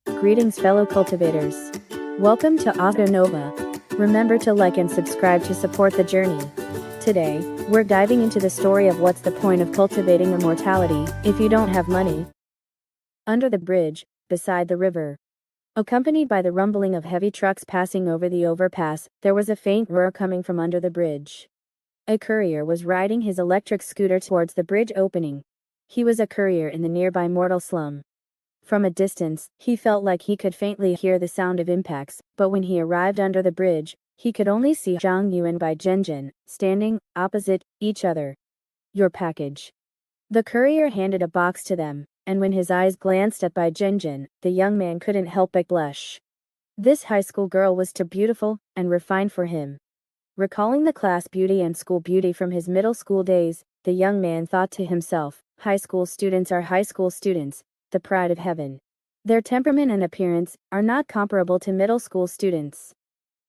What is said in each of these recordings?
Greetings fellow cultivators. Welcome to Oscar Nova. Remember to like and subscribe to support the journey. Today, we're diving into the story of what's the point of cultivating immortality if you don't have money. Under the bridge, beside the river. Accompanied by the rumbling of heavy trucks passing over the overpass, there was a faint roar coming from under the bridge. A courier was riding his electric scooter towards the bridge opening. He was a courier in the nearby mortal slum. From a distance, he felt like he could faintly hear the sound of impacts, but when he arrived under the bridge, he could only see Xiong and Bai Zhenjin, standing opposite each other. Your package. The courier handed a box to them, and when his eyes glanced at Bai Zhenjin, the young man couldn't help but blush. This high school girl was too beautiful and refined for him. Recalling the class beauty and school beauty from his middle school days, the young man thought to himself, high school students are high school students, the pride of heaven. Their temperament and appearance are not comparable to middle school students.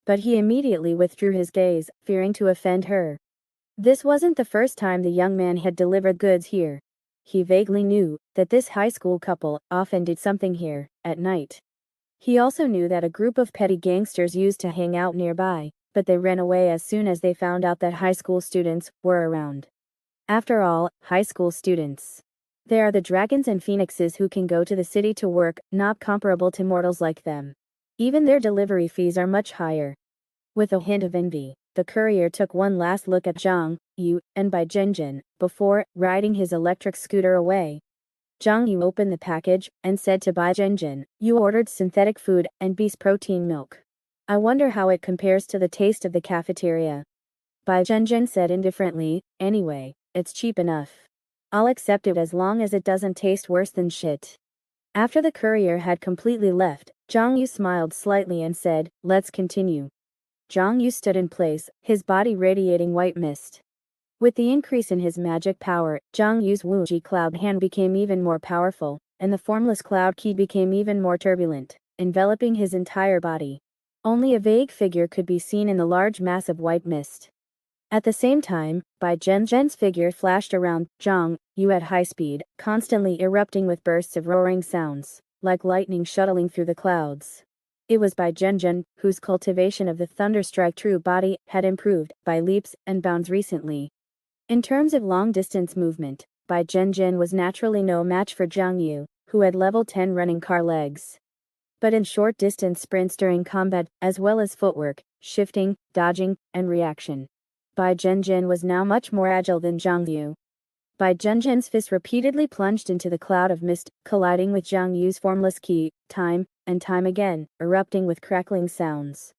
But he immediately withdrew his gaze, fearing to offend her. This wasn't the first time the young man had delivered goods here. He vaguely knew that this high school couple often did something here, at night. He also knew that a group of petty gangsters used to hang out nearby, but they ran away as soon as they found out that high school students were around. After all, high school students. They are the dragons and phoenixes who can go to the city to work, not comparable to mortals like them. Even their delivery fees are much higher. With a hint of envy, the courier took one last look at Xiong and Bai Zhenjin, before riding his electric scooter away. Xiong opened the package and said to Bai Zhenjin, "You ordered synthetic food and beast protein milk. I wonder how it compares to the taste of the cafeteria." Bai Zhenjin said indifferently, "Anyway, it's cheap enough. I'll accept it as long as it doesn't taste worse than shit." After the courier had completely left, Xiong smiled slightly and said, "Let's continue." Xiong stood in place, his body radiating white mist. With the increase in his magic power, Xiong's Wuji cloud hand became even more powerful, and the formless cloud key became even more turbulent, enveloping his entire body. Only a vague figure could be seen in the large mass of white mist. At the same time, Bai Zhenjin's figure flashed around Xiong at high speed, constantly erupting with bursts of roaring sounds, like lightning shuttling through the clouds. It was Bai Zhenjin, whose cultivation of the Thunderstrike true body had improved by leaps and bounds recently. In terms of long-distance movement, Bai Zhenjin was naturally no match for Xiong, who had level 10 running car legs. But in short-distance sprints during combat, as well as footwork, shifting, dodging, and reaction, Bai Zhenjin was now much more agile than Xiong. Bai Zhenjin's fist repeatedly plunged into the cloud of mist, colliding with Xiong's formless key, time and time again, erupting with crackling sounds.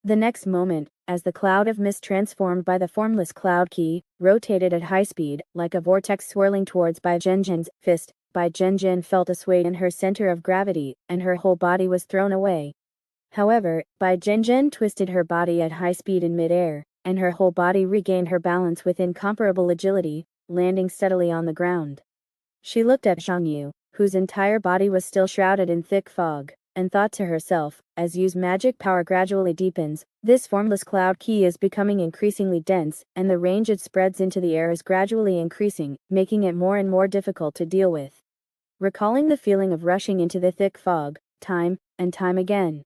The next moment, as the cloud of mist transformed by the formless cloud key, rotated at high speed, like a vortex swirling towards Bai Zhenjin's fist, Bai Zhenjin felt a sway in her center of gravity, and her whole body was thrown away. However, Bai Zhenjin twisted her body at high speed in midair, and her whole body regained her balance with incomparable agility, landing steadily on the ground. She looked at Xiong, whose entire body was still shrouded in thick fog, and thought to herself, as Yu's magic power gradually deepens, this formless cloud key is becoming increasingly dense, and the range it spreads into the air is gradually increasing, making it more and more difficult to deal with. Recalling the feeling of rushing into the thick fog, time and time again.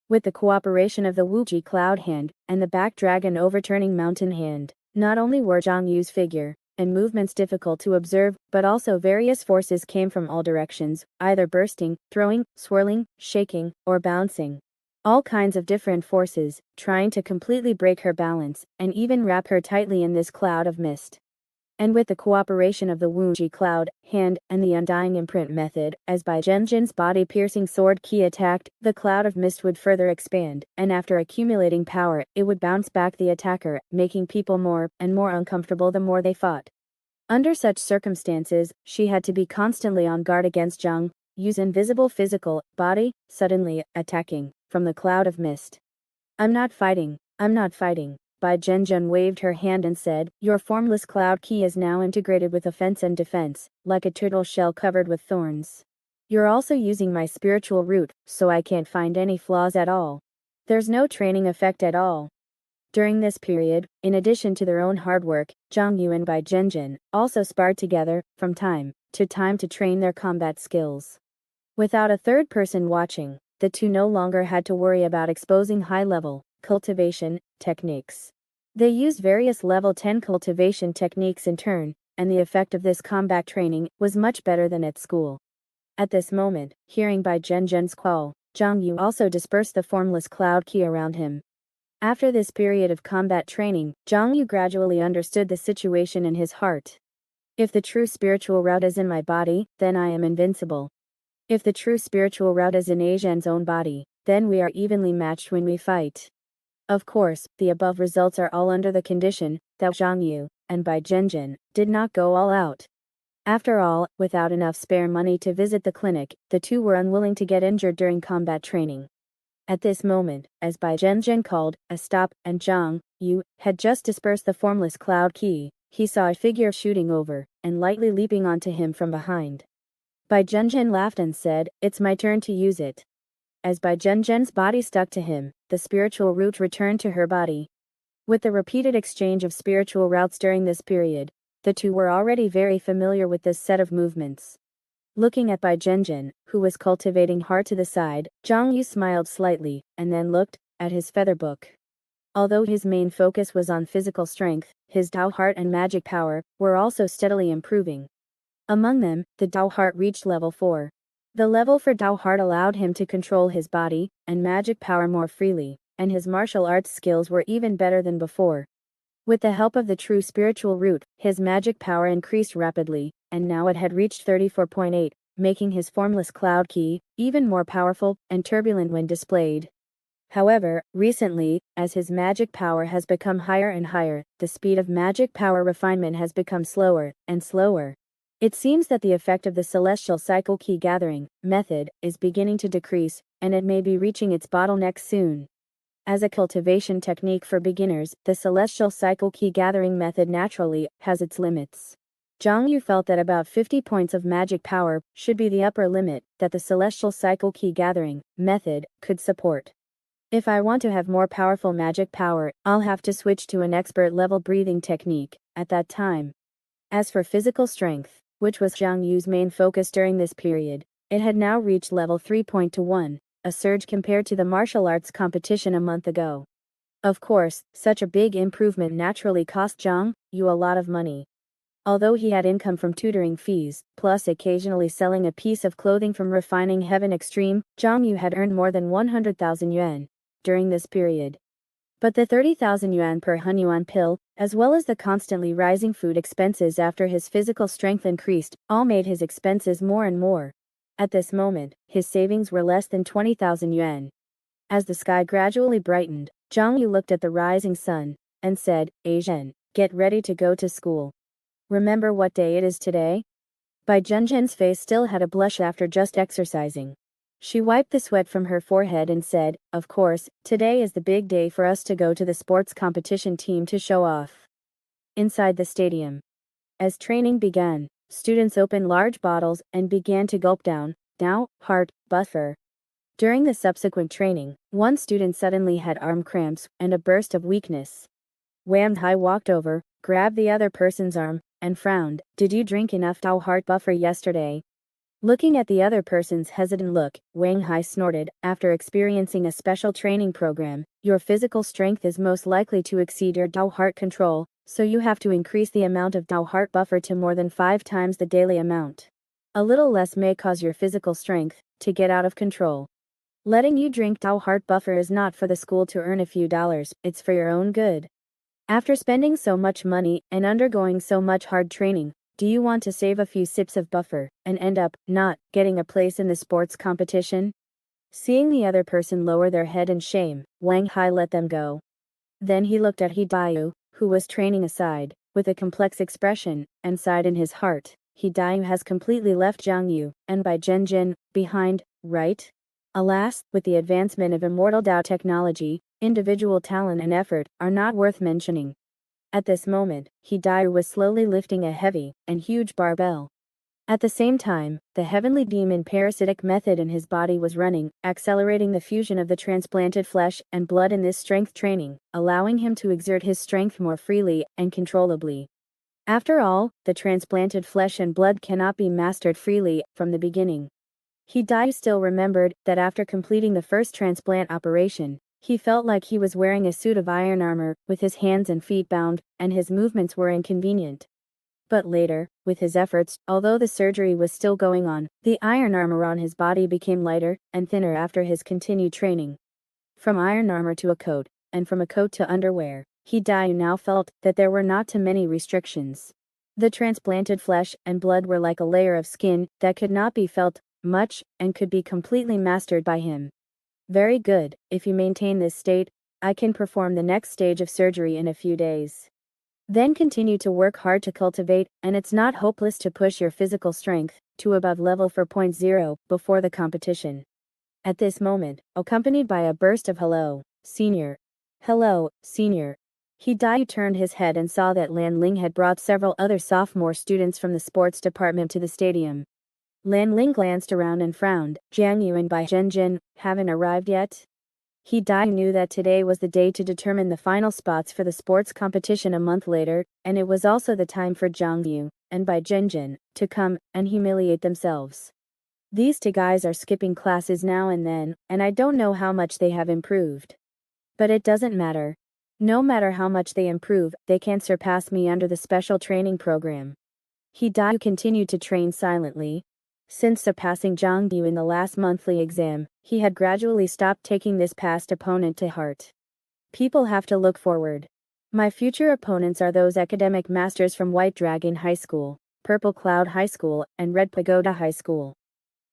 With the cooperation of the Wuji cloud hand, and the back dragon overturning mountain hand, not only were Xiong's figure and movements difficult to observe, but also various forces came from all directions, either bursting, throwing, swirling, shaking, or bouncing. All kinds of different forces, trying to completely break her balance, and even wrap her tightly in this cloud of mist. And with the cooperation of the Wuji cloud hand and the undying imprint method, as Bai Zhenjin's body-piercing sword key attacked, the cloud of mist would further expand, and after accumulating power, it would bounce back the attacker, making people more and more uncomfortable the more they fought. Under such circumstances, she had to be constantly on guard against Xiong's invisible physical body, suddenly attacking from the cloud of mist. I'm not fighting. Bai Zhenjin waved her hand and said, "Your formless cloud key is now integrated with offense and defense, like a turtle shell covered with thorns. You're also using my spiritual root, so I can't find any flaws at all. There's no training effect at all." During this period, in addition to their own hard work, Xiong and Bai Zhenjin also sparred together, from time to time to train their combat skills. Without a third person watching, the two no longer had to worry about exposing high-level cultivation techniques. They used various level 10 cultivation techniques in turn, and the effect of this combat training was much better than at school. At this moment, hearing Bai Zhen's call, Zhang Yu also dispersed the formless cloud key around him. After this period of combat training, Zhang Yu gradually understood the situation in his heart. If the true spiritual route is in my body, then I am invincible. If the true spiritual route is in Zhen's own body, then we are evenly matched when we fight. Of course, the above results are all under the condition that Zhang Yu and Bai Zhen did not go all out. After all, without enough spare money to visit the clinic, the two were unwilling to get injured during combat training. At this moment, as Bai Zhen called a stop, and Zhang Yu had just dispersed the formless cloud key, he saw a figure shooting over and lightly leaping onto him from behind. Bai Zhen laughed and said, "It's my turn to use it." As Bai Zhen's body stuck to him, the spiritual root returned to her body. With the repeated exchange of spiritual routes during this period, the two were already very familiar with this set of movements. Looking at Bai Zhen, who was cultivating hard to the side, Zhang Yu smiled slightly, and then looked at his feather book. Although his main focus was on physical strength, his Dao heart and magic power were also steadily improving. Among them, the Dao heart reached level 4. The level for Dao heart allowed him to control his body and magic power more freely, and his martial arts skills were even better than before. With the help of the true spiritual root, his magic power increased rapidly, and now it had reached 34.8, making his formless cloud key even more powerful and turbulent when displayed. However, recently, as his magic power has become higher and higher, the speed of magic power refinement has become slower and slower. It seems that the effect of the celestial cycle key gathering method is beginning to decrease, and it may be reaching its bottleneck soon. As a cultivation technique for beginners, the celestial cycle key gathering method naturally has its limits. Zhang Yu felt that about 50 points of magic power should be the upper limit that the celestial cycle key gathering method could support. If I want to have more powerful magic power, I'll have to switch to an expert level breathing technique at that time. As for physical strength, which was Zhang Yu's main focus during this period, it had now reached level 3.1. A surge compared to the martial arts competition a month ago. Of course, such a big improvement naturally cost Zhang Yu a lot of money. Although he had income from tutoring fees, plus occasionally selling a piece of clothing from Refining Heaven Extreme, Zhang Yu had earned more than 100,000 yuan during this period. But the 30,000 yuan per Hunyuan pill, as well as the constantly rising food expenses after his physical strength increased, all made his expenses more and more. At this moment, his savings were less than 20,000 yuan. As the sky gradually brightened, Zhang Yu looked at the rising sun and said, "Zhen, get ready to go to school. Remember what day it is today?" Bai Zhen's face still had a blush after just exercising. She wiped the sweat from her forehead and said, "Of course, today is the big day for us to go to the sports competition team to show off." Inside the stadium, as training began, students opened large bottles and began to gulp down Dao heart buffer. During the subsequent training, one student suddenly had arm cramps and a burst of weakness. Wang Hai walked over, grabbed the other person's arm, and frowned. "Did you drink enough Dao heart buffer yesterday?" Looking at the other person's hesitant look, Wang Hai snorted. "After experiencing a special training program, your physical strength is most likely to exceed your Dao heart control, so you have to increase the amount of Dao heart buffer to more than 5 times the daily amount. A little less may cause your physical strength to get out of control. Letting you drink Dao heart buffer is not for the school to earn a few dollars, it's for your own good. After spending so much money and undergoing so much hard training, do you want to save a few sips of buffer and end up not getting a place in the sports competition?" Seeing the other person lower their head in shame, Wang Hai let them go. Then he looked at Hidayu, who was training aside, with a complex expression, and sighed in his heart. Hidayu has completely left Zhang Yu and Bai Zhen behind, right? Alas, with the advancement of immortal Dao technology, individual talent and effort are not worth mentioning. At this moment, Hidayu was slowly lifting a heavy and huge barbell. At the same time, the heavenly demon parasitic method in his body was running, accelerating the fusion of the transplanted flesh and blood in this strength training, allowing him to exert his strength more freely and controllably. After all, the transplanted flesh and blood cannot be mastered freely from the beginning. Dai still remembered that after completing the first transplant operation, he felt like he was wearing a suit of iron armor, with his hands and feet bound, and his movements were inconvenient. But later, with his efforts, although the surgery was still going on, the iron armor on his body became lighter and thinner after his continued training. From iron armor to a coat, and from a coat to underwear, Dai now felt that there were not too many restrictions. The transplanted flesh and blood were like a layer of skin that could not be felt much and could be completely mastered by him. Very good, if you maintain this state, I can perform the next stage of surgery in a few days. Then continue to work hard to cultivate, and it's not hopeless to push your physical strength to above level 4.0 before the competition. At this moment, accompanied by a burst of hello, senior. Hello, senior. Dai turned his head and saw that Lan Ling had brought several other sophomore students from the sports department to the stadium. Lan Ling glanced around and frowned. Jiang Yu and Bai Zhenjin haven't arrived yet? Dai knew that today was the day to determine the final spots for the sports competition a month later, and it was also the time for Jiang Yu and Bai Zhenjin to come and humiliate themselves. These two guys are skipping classes now and then, and I don't know how much they have improved. But it doesn't matter. No matter how much they improve, they can't surpass me under the special training program. Dai continued to train silently. Since surpassing Zhang Yu in the last monthly exam, he had gradually stopped taking this past opponent to heart. People have to look forward. My future opponents are those academic masters from White Dragon High School, Purple Cloud High School, and Red Pagoda High School.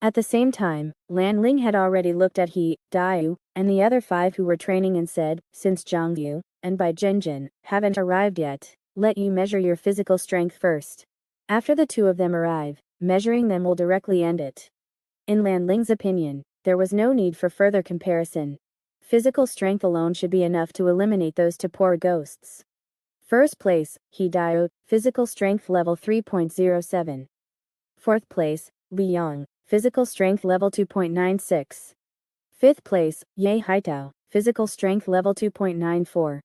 At the same time, Lan Ling had already looked at Dai and the other 5 who were training and said, since Zhang Yu and Bai Zhenjin haven't arrived yet, let you measure your physical strength first. After the 2 of them arrive, measuring them will directly end it. In Lan Ling's opinion, there was no need for further comparison. Physical strength alone should be enough to eliminate those 2 poor ghosts. First place, Dai, physical strength level 3.07. Fourth place, Xiong, physical strength level 2.96. Fifth place, Ye Haitao, physical strength level 2.94.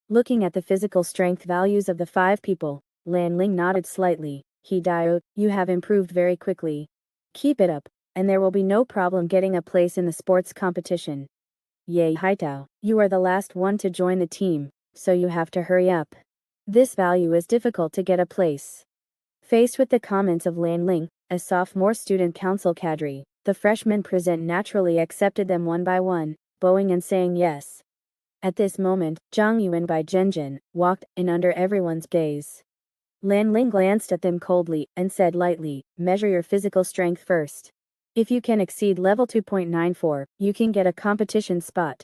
Looking at the physical strength values of the 5 people, Lan Ling nodded slightly. Dai, you have improved very quickly. Keep it up, and there will be no problem getting a place in the sports competition. Ye Haitao, you are the last one to join the team, so you have to hurry up. This value is difficult to get a place. Faced with the comments of Lan Ling, as sophomore student council cadre, the freshmen present naturally accepted them one by one, bowing and saying yes. At this moment, Zhang Yu and Bai Zhenjin walked in under everyone's gaze. Lan Ling glanced at them coldly and said lightly, measure your physical strength first. If you can exceed level 2.94, you can get a competition spot.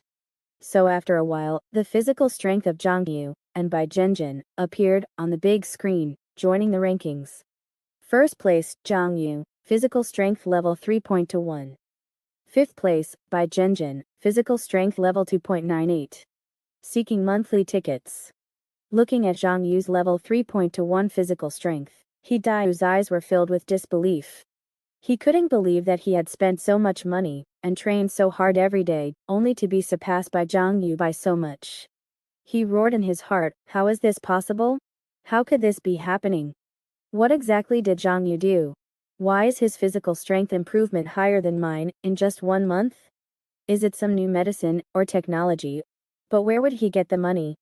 So after a while, the physical strength of Zhang Yu and Bai Zhenjin appeared on the big screen, joining the rankings. First place, Zhang Yu, physical strength level 3.21. Fifth place, Bai Zhenjin, physical strength level 2.98. Seeking monthly tickets. Looking at Zhang Yu's level 3.21 physical strength, Dai's eyes were filled with disbelief. He couldn't believe that he had spent so much money and trained so hard every day, only to be surpassed by Zhang Yu by so much. He roared in his heart, how is this possible? How could this be happening? What exactly did Zhang Yu do? Why is his physical strength improvement higher than mine in just 1 month? Is it some new medicine or technology? But where would he get the money?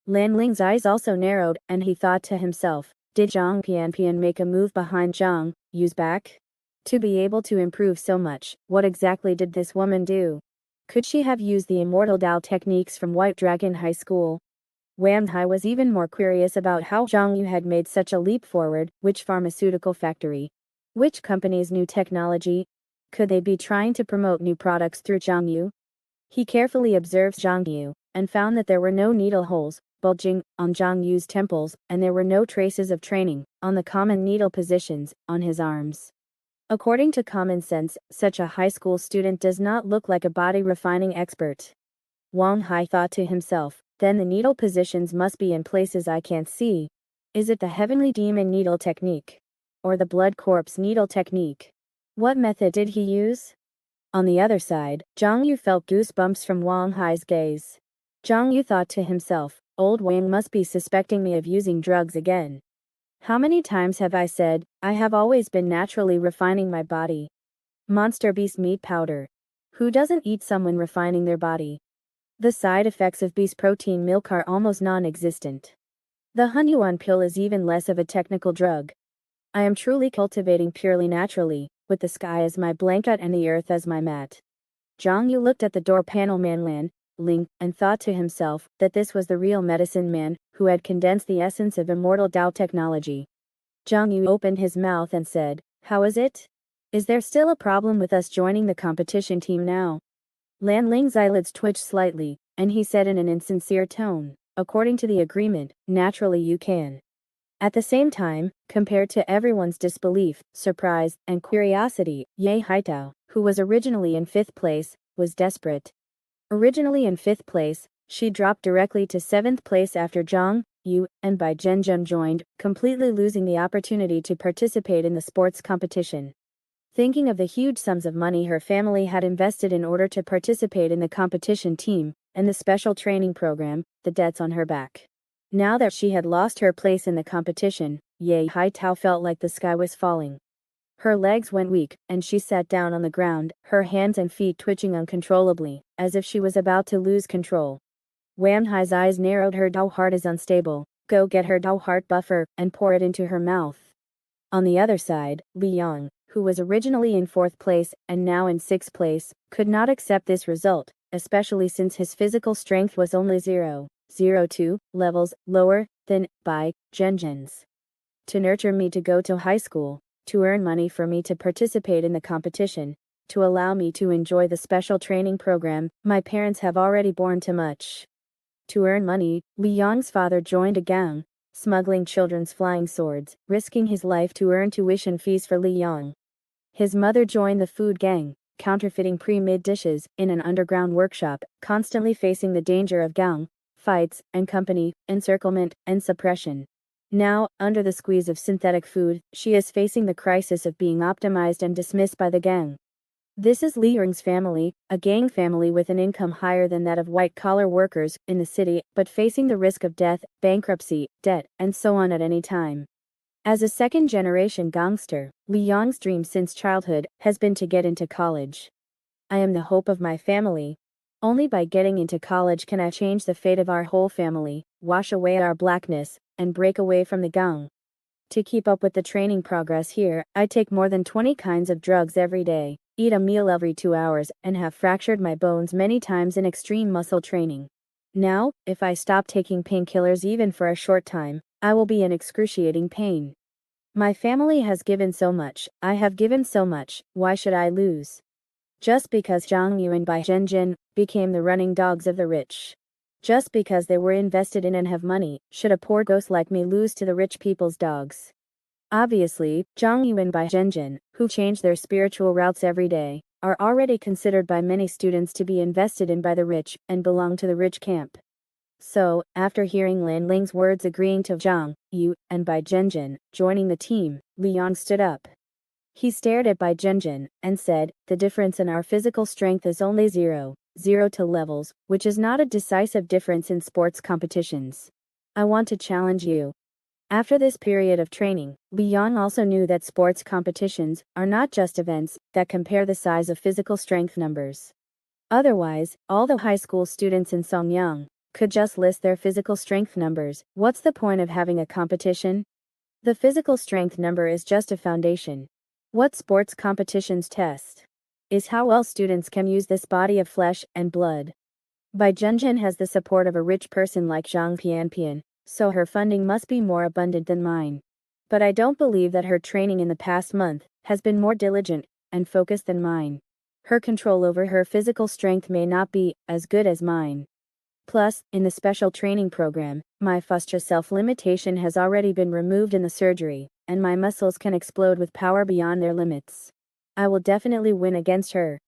Lan Ling's eyes also narrowed, and he thought to himself, did Zhang Pianpian make a move behind Zhang Yu's back? To be able to improve so much, what exactly did this woman do? Could she have used the immortal Dao techniques from White Dragon High School? Wang Hai was even more curious about how Zhang Yu had made such a leap forward. Which pharmaceutical factory? Which company's new technology? Could they be trying to promote new products through Zhang Yu? He carefully observed Zhang Yu, and found that there were no needle holes bulging on Zhang Yu's temples, and there were no traces of training on the common needle positions on his arms. According to common sense, such a high school student does not look like a body refining expert. Wang Hai thought to himself, then the needle positions must be in places I can't see. Is it the heavenly demon needle technique? Or the blood corpse needle technique? What method did he use? On the other side, Zhang Yu felt goosebumps from Wang Hai's gaze. Zhang Yu thought to himself, old Wang must be suspecting me of using drugs again. How many times have I said, I have always been naturally refining my body? Monster beast meat powder. Who doesn't eat someone refining their body? The side effects of beast protein milk are almost non-existent. The Hunyuan pill is even less of a technical drug. I am truly cultivating purely naturally, with the sky as my blanket and the earth as my mat. Zhang Yu looked at the door panel man Lan Ling, and thought to himself that this was the real medicine man, who had condensed the essence of immortal Dao technology. Zhang Yu opened his mouth and said, "How is it? Is there still a problem with us joining the competition team now?" Lan Ling's eyelids twitched slightly, and he said in an insincere tone, "According to the agreement, naturally you can." At the same time, compared to everyone's disbelief, surprise, and curiosity, Ye Haitao, who was originally in 5th place, was desperate. Originally in 5th place, she dropped directly to 7th place after Zhang Yu and Bai Zhenzhen joined, completely losing the opportunity to participate in the sports competition. Thinking of the huge sums of money her family had invested in order to participate in the competition team, and the special training program, the debts on her back. Now that she had lost her place in the competition, Ye Haitao felt like the sky was falling. Her legs went weak, and she sat down on the ground, her hands and feet twitching uncontrollably, as if she was about to lose control. Wan Hai's eyes narrowed. Her Dao heart is unstable. Go get her Dao heart buffer, and pour it into her mouth. On the other side, Xiong, who was originally in 4th place, and now in 6th place, could not accept this result, especially since his physical strength was only 0.02 levels lower than Bai Zhenzhen's. To nurture me to go to high school, to earn money for me to participate in the competition, to allow me to enjoy the special training program, my parents have already borne too much. To earn money, Li Yang's father joined a gang, smuggling children's flying swords, risking his life to earn tuition fees for Li Yang. His mother joined the food gang, counterfeiting pre-made dishes in an underground workshop, constantly facing the danger of gang fights and company encirclement and suppression. Now, under the squeeze of synthetic food, she is facing the crisis of being optimized and dismissed by the gang. This is Li Ying's family, a gang family with an income higher than that of white-collar workers in the city, but facing the risk of death, bankruptcy, debt, and so on at any time. As a second-generation gangster, Li Yang's dream since childhood has been to get into college. I am the hope of my family. Only by getting into college can I change the fate of our whole family, wash away our blackness, and break away from the gang. To keep up with the training progress here, I take more than 20 kinds of drugs every day, eat a meal every 2 hours, and have fractured my bones many times in extreme muscle training. Now, if I stop taking painkillers even for a short time, I will be in excruciating pain. My family has given so much, I have given so much, why should I lose? Just because Zhang Yu and Bai Zhenjin became the running dogs of the rich. Just because they were invested in and have money, should a poor ghost like me lose to the rich people's dogs? Obviously, Zhang Yu and Bai Zhenjin, who change their spiritual routes every day, are already considered by many students to be invested in by the rich, and belong to the rich camp. So, after hearing Lan Ling's words agreeing to Zhang Yu and Bai Zhenjin joining the team, Li Yang stood up. He stared at Bai Zhenjin, and said, "The difference in our physical strength is only 0.02 levels, which is not a decisive difference in sports competitions. I want to challenge you." After this period of training, Li Yang also knew that sports competitions are not just events that compare the size of physical strength numbers. Otherwise, all the high school students in Songyang could just list their physical strength numbers. What's the point of having a competition? The physical strength number is just a foundation. What sports competitions test is how well students can use this body of flesh and blood. Bai Zhenjin has the support of a rich person like Zhang Pianpian, so her funding must be more abundant than mine. But I don't believe that her training in the past month has been more diligent and focused than mine. Her control over her physical strength may not be as good as mine. Plus, in the special training program, my future self-limitation has already been removed in the surgery, and my muscles can explode with power beyond their limits. I will definitely win against her.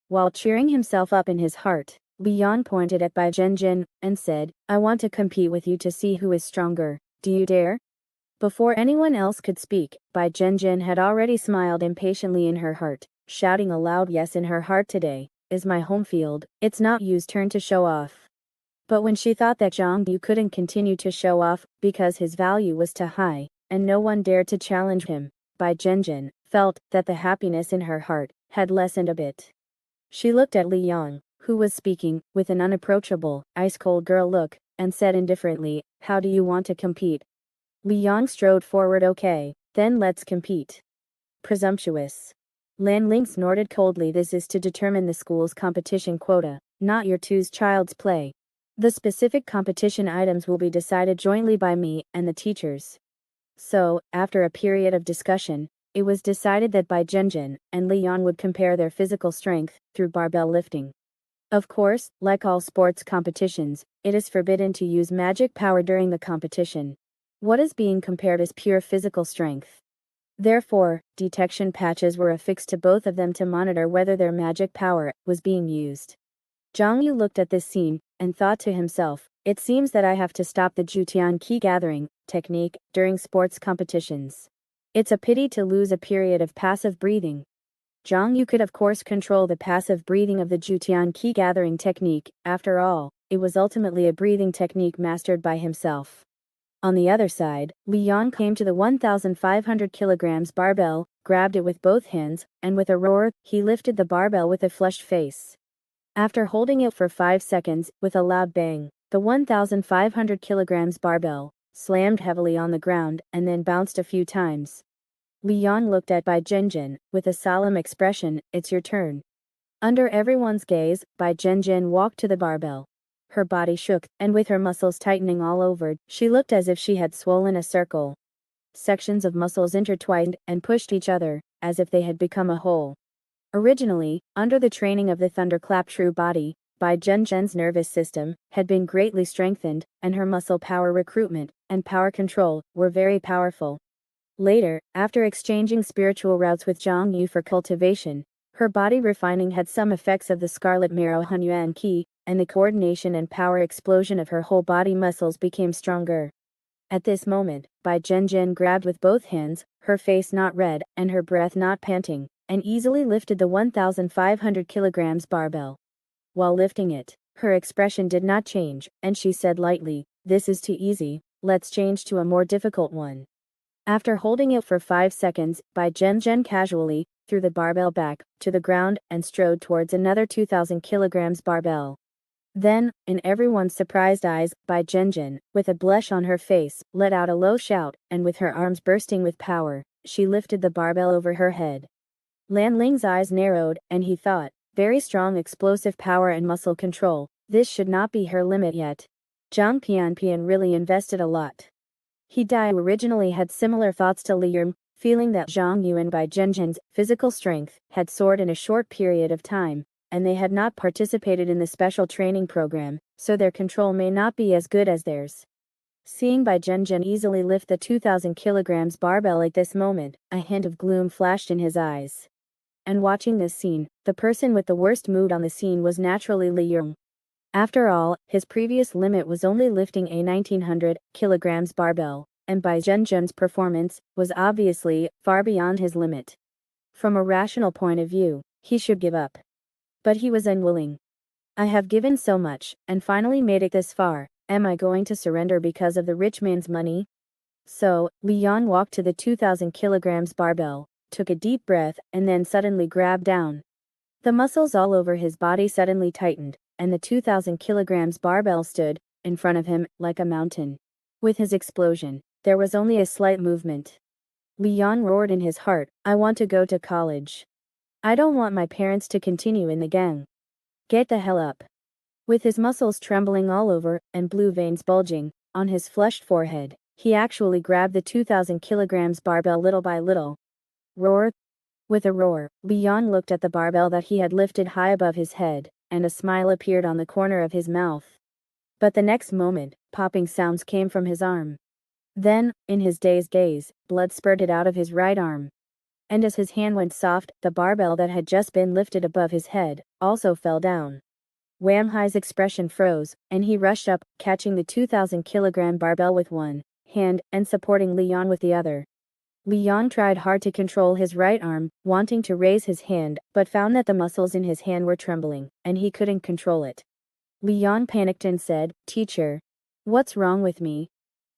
While cheering himself up in his heart, Li Yan pointed at Bai Zhenjin and said, "I want to compete with you to see who is stronger. Do you dare?" Before anyone else could speak, Bai Zhenjin had already smiled impatiently in her heart, shouting a loud yes in her heart. "Today is my home field, it's not Yu's turn to show off." But when she thought that Zhang Yu couldn't continue to show off because his value was too high, and no one dared to challenge him, Bai Zhenjin felt that the happiness in her heart had lessened a bit. She looked at Li Yang, who was speaking, with an unapproachable, ice-cold girl look, and said indifferently, "How do you want to compete?" Li Yang strode forward. "Okay, then let's compete." Presumptuous. Lan Ling snorted coldly. "This is to determine the school's competition quota, not your two's child's play. The specific competition items will be decided jointly by me and the teachers." So, after a period of discussion, it was decided that Bai Zhenjin and Li Yan would compare their physical strength through barbell lifting. Of course, like all sports competitions, it is forbidden to use magic power during the competition. What is being compared is pure physical strength. Therefore, detection patches were affixed to both of them to monitor whether their magic power was being used. Zhang Yu looked at this scene and thought to himself, "It seems that I have to stop the Jutian key gathering technique during sports competitions. It's a pity to lose a period of passive breathing." Zhang Yu could of course control the passive breathing of the Jutian key gathering technique. After all, it was ultimately a breathing technique mastered by himself. On the other side, Li Yan came to the 1,500 kilograms barbell, grabbed it with both hands, and with a roar, he lifted the barbell with a flushed face. After holding it for 5 seconds, with a loud bang, the 1,500 kilograms barbell slammed heavily on the ground and then bounced a few times. Li Yan looked at Bai Zhenjin with a solemn expression. "It's your turn." Under everyone's gaze, Bai Zhenjin walked to the barbell. Her body shook, and with her muscles tightening all over, she looked as if she had swollen a circle. Sections of muscles intertwined and pushed each other, as if they had become a whole. Originally, under the training of the thunderclap true body, Bai Zhenjin's nervous system had been greatly strengthened, and her muscle power recruitment and power control were very powerful. Later, after exchanging spiritual routes with Zhang Yu for cultivation, her body refining had some effects of the scarlet marrow Hunyuan Qi, and the coordination and power explosion of her whole body muscles became stronger. At this moment, Bai Zhenjin grabbed with both hands, her face not red and her breath not panting, and easily lifted the 1,500 kilograms barbell. While lifting it, her expression did not change, and she said lightly, "This is too easy, let's change to a more difficult one." After holding it for 5 seconds, Bai Zhenjin casually threw the barbell back to the ground and strode towards another 2,000 kilograms barbell. Then, in everyone's surprised eyes, Bai Zhenjin, with a blush on her face, let out a low shout, and with her arms bursting with power, she lifted the barbell over her head. Lan Ling's eyes narrowed, and he thought, very strong explosive power and muscle control, this should not be her limit yet. Zhang Pianpian really invested a lot. He originally had similar thoughts to Li Yun, feeling that Zhang Yu and Bai Zhenjin's physical strength had soared in a short period of time, and they had not participated in the special training program, so their control may not be as good as theirs. Seeing Bai Zhenjin easily lift the 2,000 kilograms barbell at this moment, a hint of gloom flashed in his eyes. And watching this scene, the person with the worst mood on the scene was naturally Li Yun. After all, his previous limit was only lifting a 1,900 kilograms barbell, and Bai Zhenjin's performance was obviously far beyond his limit. From a rational point of view, he should give up. But he was unwilling. "I have given so much, and finally made it this far, am I going to surrender because of the rich man's money?" So, Li Yan walked to the 2,000 kilograms barbell, took a deep breath, and then suddenly grabbed down. The muscles all over his body suddenly tightened, and the 2,000 kilograms barbell stood in front of him like a mountain. With his explosion, there was only a slight movement. Li Yan roared in his heart, "I want to go to college. I don't want my parents to continue in the gang. Get the hell up." With his muscles trembling all over, and blue veins bulging on his flushed forehead, he actually grabbed the 2,000 kilograms barbell little by little. Roar! With a roar, Li Yan looked at the barbell that he had lifted high above his head, and a smile appeared on the corner of his mouth. But the next moment, popping sounds came from his arm. Then, in his dazed gaze, blood spurted out of his right arm. And as his hand went soft, the barbell that had just been lifted above his head also fell down. Wham Hai's expression froze, and he rushed up, catching the 2,000 kilogram barbell with one hand and supporting Li Yan with the other. Li Yan tried hard to control his right arm, wanting to raise his hand, but found that the muscles in his hand were trembling, and he couldn't control it. Li Yan panicked and said, "Teacher, what's wrong with me?"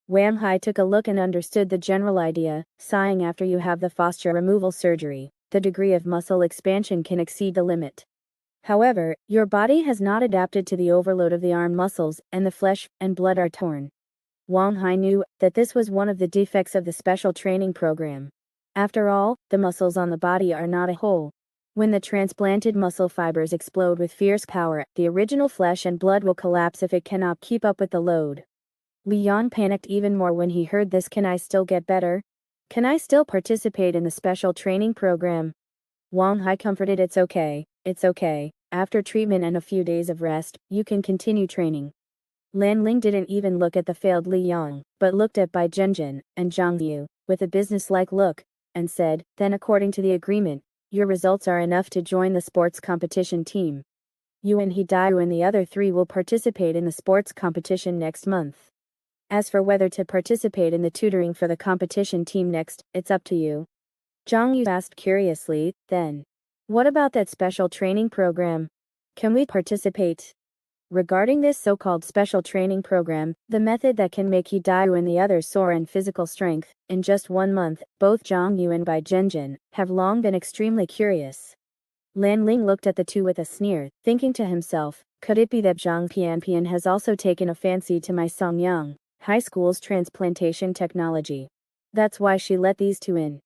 Wham Hai took a look and understood the general idea, sighing, "After you have the fascia removal surgery, the degree of muscle expansion can exceed the limit. However, your body has not adapted to the overload of the arm muscles, and the flesh and blood are torn. Wang Hai knew that this was one of the defects of the special training program. After all, the muscles on the body are not a whole. When the transplanted muscle fibers explode with fierce power, the original flesh and blood will collapse if it cannot keep up with the load. Li Yan panicked even more when he heard this. Can I still get better? Can I still participate in the special training program? Wang Hai comforted, it's okay, it's okay. After treatment and a few days of rest, you can continue training. Lan Ling didn't even look at the failed Li Yang, but looked at Bai Zhenjin and Zhang Yu with a businesslike look, and said, then according to the agreement, your results are enough to join the sports competition team. You and Hidayu and the other 3 will participate in the sports competition next month. As for whether to participate in the tutoring for the competition team next, it's up to you. Zhang Yu asked curiously, then. What about that special training program? Can we participate? Regarding this so-called special training program, the method that can make Hidayu and the others soar in physical strength, in just 1 month, both Zhang Yu and Bai Zhenjin have long been extremely curious. Lan Ling looked at the 2 with a sneer, thinking to himself, could it be that Zhang Pianpian has also taken a fancy to my Songyang High School's transplantation technology? That's why she let these 2 in.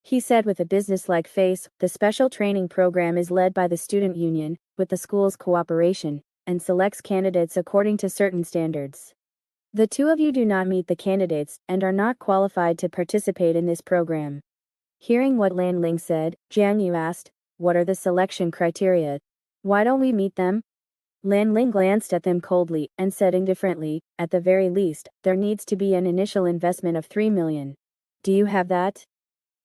He said with a businesslike face, the special training program is led by the student union, with the school's cooperation, and selects candidates according to certain standards. The 2 of you do not meet the candidates, and are not qualified to participate in this program. Hearing what Lan Ling said, Jiang Yu asked, what are the selection criteria? Why don't we meet them? Lan Ling glanced at them coldly, and said indifferently, at the very least, there needs to be an initial investment of 3 million. Do you have that?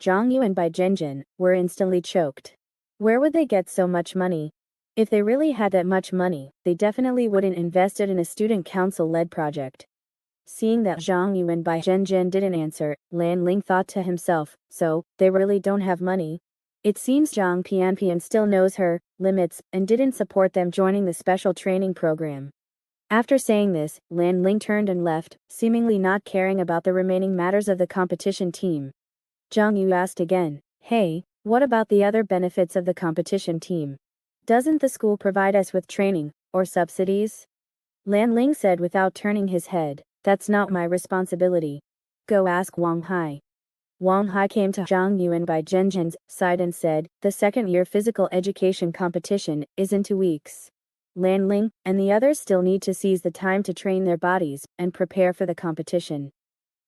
Zhang Yu and Bai Zhenjin were instantly choked. Where would they get so much money? If they really had that much money, they definitely wouldn't invest it in a student council-led project. Seeing that Zhang Yu and Bai Zhenjin didn't answer, Lan Ling thought to himself, so, they really don't have money? It seems Zhang Pianpian still knows her limits, and didn't support them joining the special training program. After saying this, Lan Ling turned and left, seemingly not caring about the remaining matters of the competition team. Zhang Yu asked again, hey, what about the other benefits of the competition team? Doesn't the school provide us with training, or subsidies? Lan Ling said without turning his head, that's not my responsibility. Go ask Wang Hai. Wang Hai came to Zhang Yu and Bai Zhenjin's side and said, the second-year physical education competition is in 2 weeks. Lan Ling and the others still need to seize the time to train their bodies and prepare for the competition.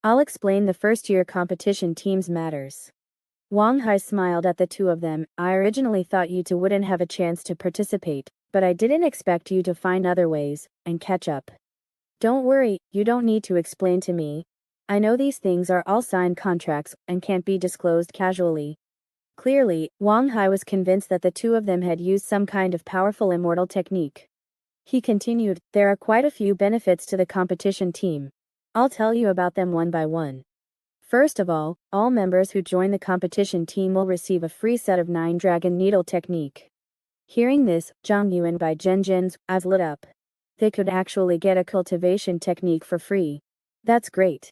I'll explain the first-year competition team's matters. Wang Hai smiled at the 2 of them. I originally thought you 2 wouldn't have a chance to participate, but I didn't expect you to find other ways and catch up. Don't worry, you don't need to explain to me. I know these things are all signed contracts and can't be disclosed casually. Clearly, Wang Hai was convinced that the 2 of them had used some kind of powerful immortal technique. He continued, there are quite a few benefits to the competition team. I'll tell you about them one by one. First of all members who join the competition team will receive a free set of 9 dragon needle technique. Hearing this, Zhang Yu and Bai Zhenjin's eyes lit up. They could actually get a cultivation technique for free. That's great.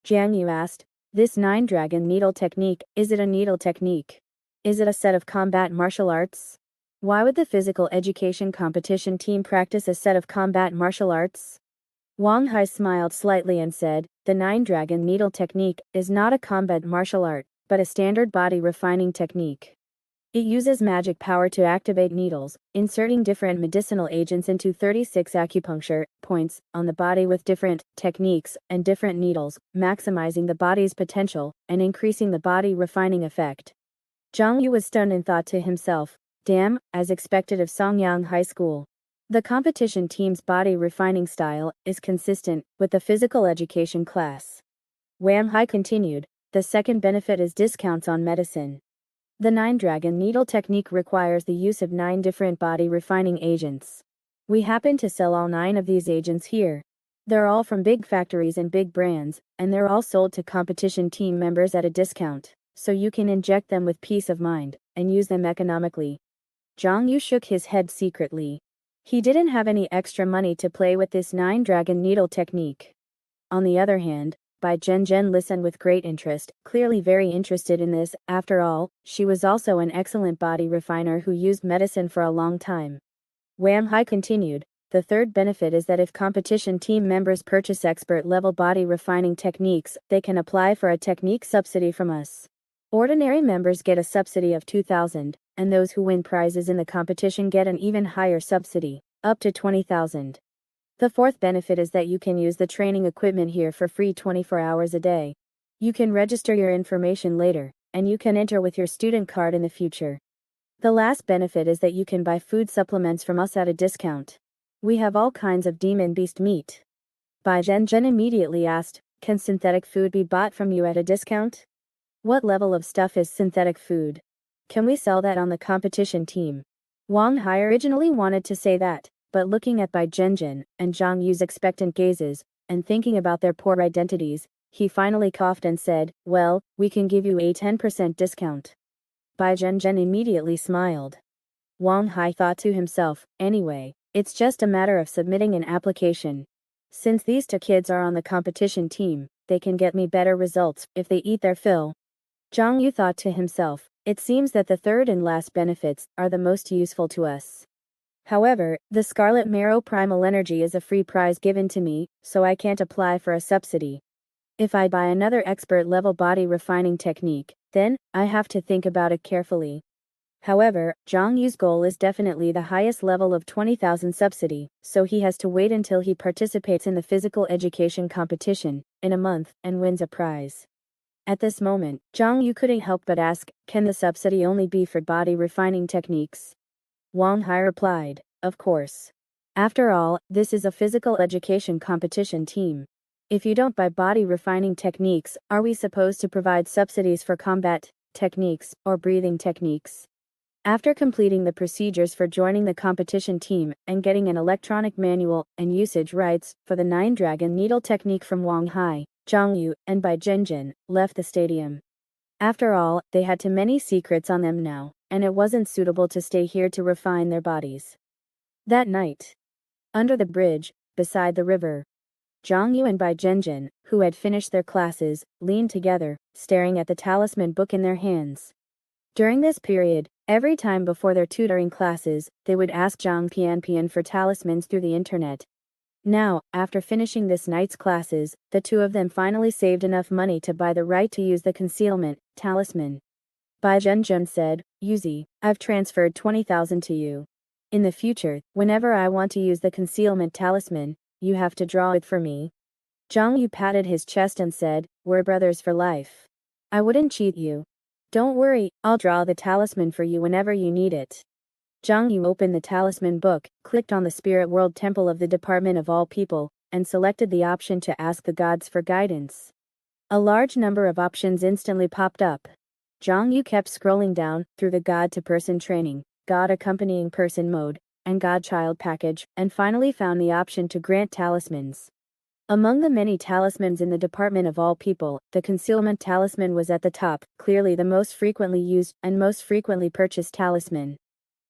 Jiang Yu asked, this 9 dragon needle technique, is it a needle technique? Is it a set of combat martial arts? Why would the physical education competition team practice a set of combat martial arts? Wang Hai smiled slightly and said, the 9 dragon needle technique is not a combat martial art, but a standard body refining technique. It uses magic power to activate needles, inserting different medicinal agents into 36 acupuncture points on the body with different techniques and different needles, maximizing the body's potential and increasing the body refining effect. Zhang Yu was stunned and thought to himself, damn, as expected of Songyang High School. The competition team's body refining style is consistent with the physical education class. Wang Hai continued, the second benefit is discounts on medicine. The 9 dragon needle technique requires the use of 9 different body refining agents. We happen to sell all 9 of these agents here. They're all from big factories and big brands, and they're all sold to competition team members at a discount, so you can inject them with peace of mind, and use them economically. Zhang Yu shook his head secretly. He didn't have any extra money to play with this 9 dragon needle technique. On the other hand, Bai Zhenzhen listened with great interest, clearly very interested in this. After all, she was also an excellent body refiner who used medicine for a long time. Wang Hai continued, the third benefit is that if competition team members purchase expert-level body refining techniques, they can apply for a technique subsidy from us. Ordinary members get a subsidy of 2,000, and those who win prizes in the competition get an even higher subsidy, up to 20,000. The fourth benefit is that you can use the training equipment here for free 24 hours a day. You can register your information later, and you can enter with your student card in the future. The last benefit is that you can buy food supplements from us at a discount. We have all kinds of demon beast meat. Bai Zhenzhen immediately asked, can synthetic food be bought from you at a discount? What level of stuff is synthetic food? Can we sell that on the competition team? Wang Hai originally wanted to say that, but looking at Bai Zhenzhen and Zhang Yu's expectant gazes, and thinking about their poor identities, he finally coughed and said, well, we can give you a 10% discount. Bai Zhenzhen immediately smiled. Wang Hai thought to himself, anyway, it's just a matter of submitting an application. Since these two kids are on the competition team, they can get me better results if they eat their fill. Zhang Yu thought to himself, it seems that the third and last benefits are the most useful to us. However, the Scarlet Marrow Primal Energy is a free prize given to me, so I can't apply for a subsidy. If I buy another expert-level body refining technique, then I have to think about it carefully. However, Zhang Yu's goal is definitely the highest level of 20,000 subsidy, so he has to wait until he participates in the physical education competition, in a month, and wins a prize. At this moment, Zhang Yu couldn't help but ask, can the subsidy only be for body refining techniques? Wang Hai replied, of course. After all, this is a physical education competition team. If you don't buy body refining techniques, are we supposed to provide subsidies for combat techniques or breathing techniques? After completing the procedures for joining the competition team and getting an electronic manual and usage rights for the 9-dragon needle technique from Wang Hai, Zhang Yu, and Bai Zhenzhen left the stadium. After all, they had too many secrets on them now, and it wasn't suitable to stay here to refine their bodies. That night, under the bridge, beside the river, Zhang Yu and Bai Zhenzhen, who had finished their classes, leaned together, staring at the talisman book in their hands. During this period, every time before their tutoring classes, they would ask Zhang Pianpian for talismans through the internet. Now, after finishing this night's classes, the two of them finally saved enough money to buy the right to use the concealment talisman. Bai Zhenzhen said, Yuzi, I've transferred 20,000 to you. In the future, whenever I want to use the concealment talisman, you have to draw it for me. Zhang Yu patted his chest and said, we're brothers for life. I wouldn't cheat you. Don't worry, I'll draw the talisman for you whenever you need it. Zhang Yu opened the talisman book, clicked on the Spirit World Temple of the Department of All People, and selected the option to ask the gods for guidance. A large number of options instantly popped up. Zhang Yu kept scrolling down, through the God to Person training, God accompanying person mode, and God child package, and finally found the option to grant talismans. Among the many talismans in the Department of All People, the concealment talisman was at the top, clearly the most frequently used and most frequently purchased talisman.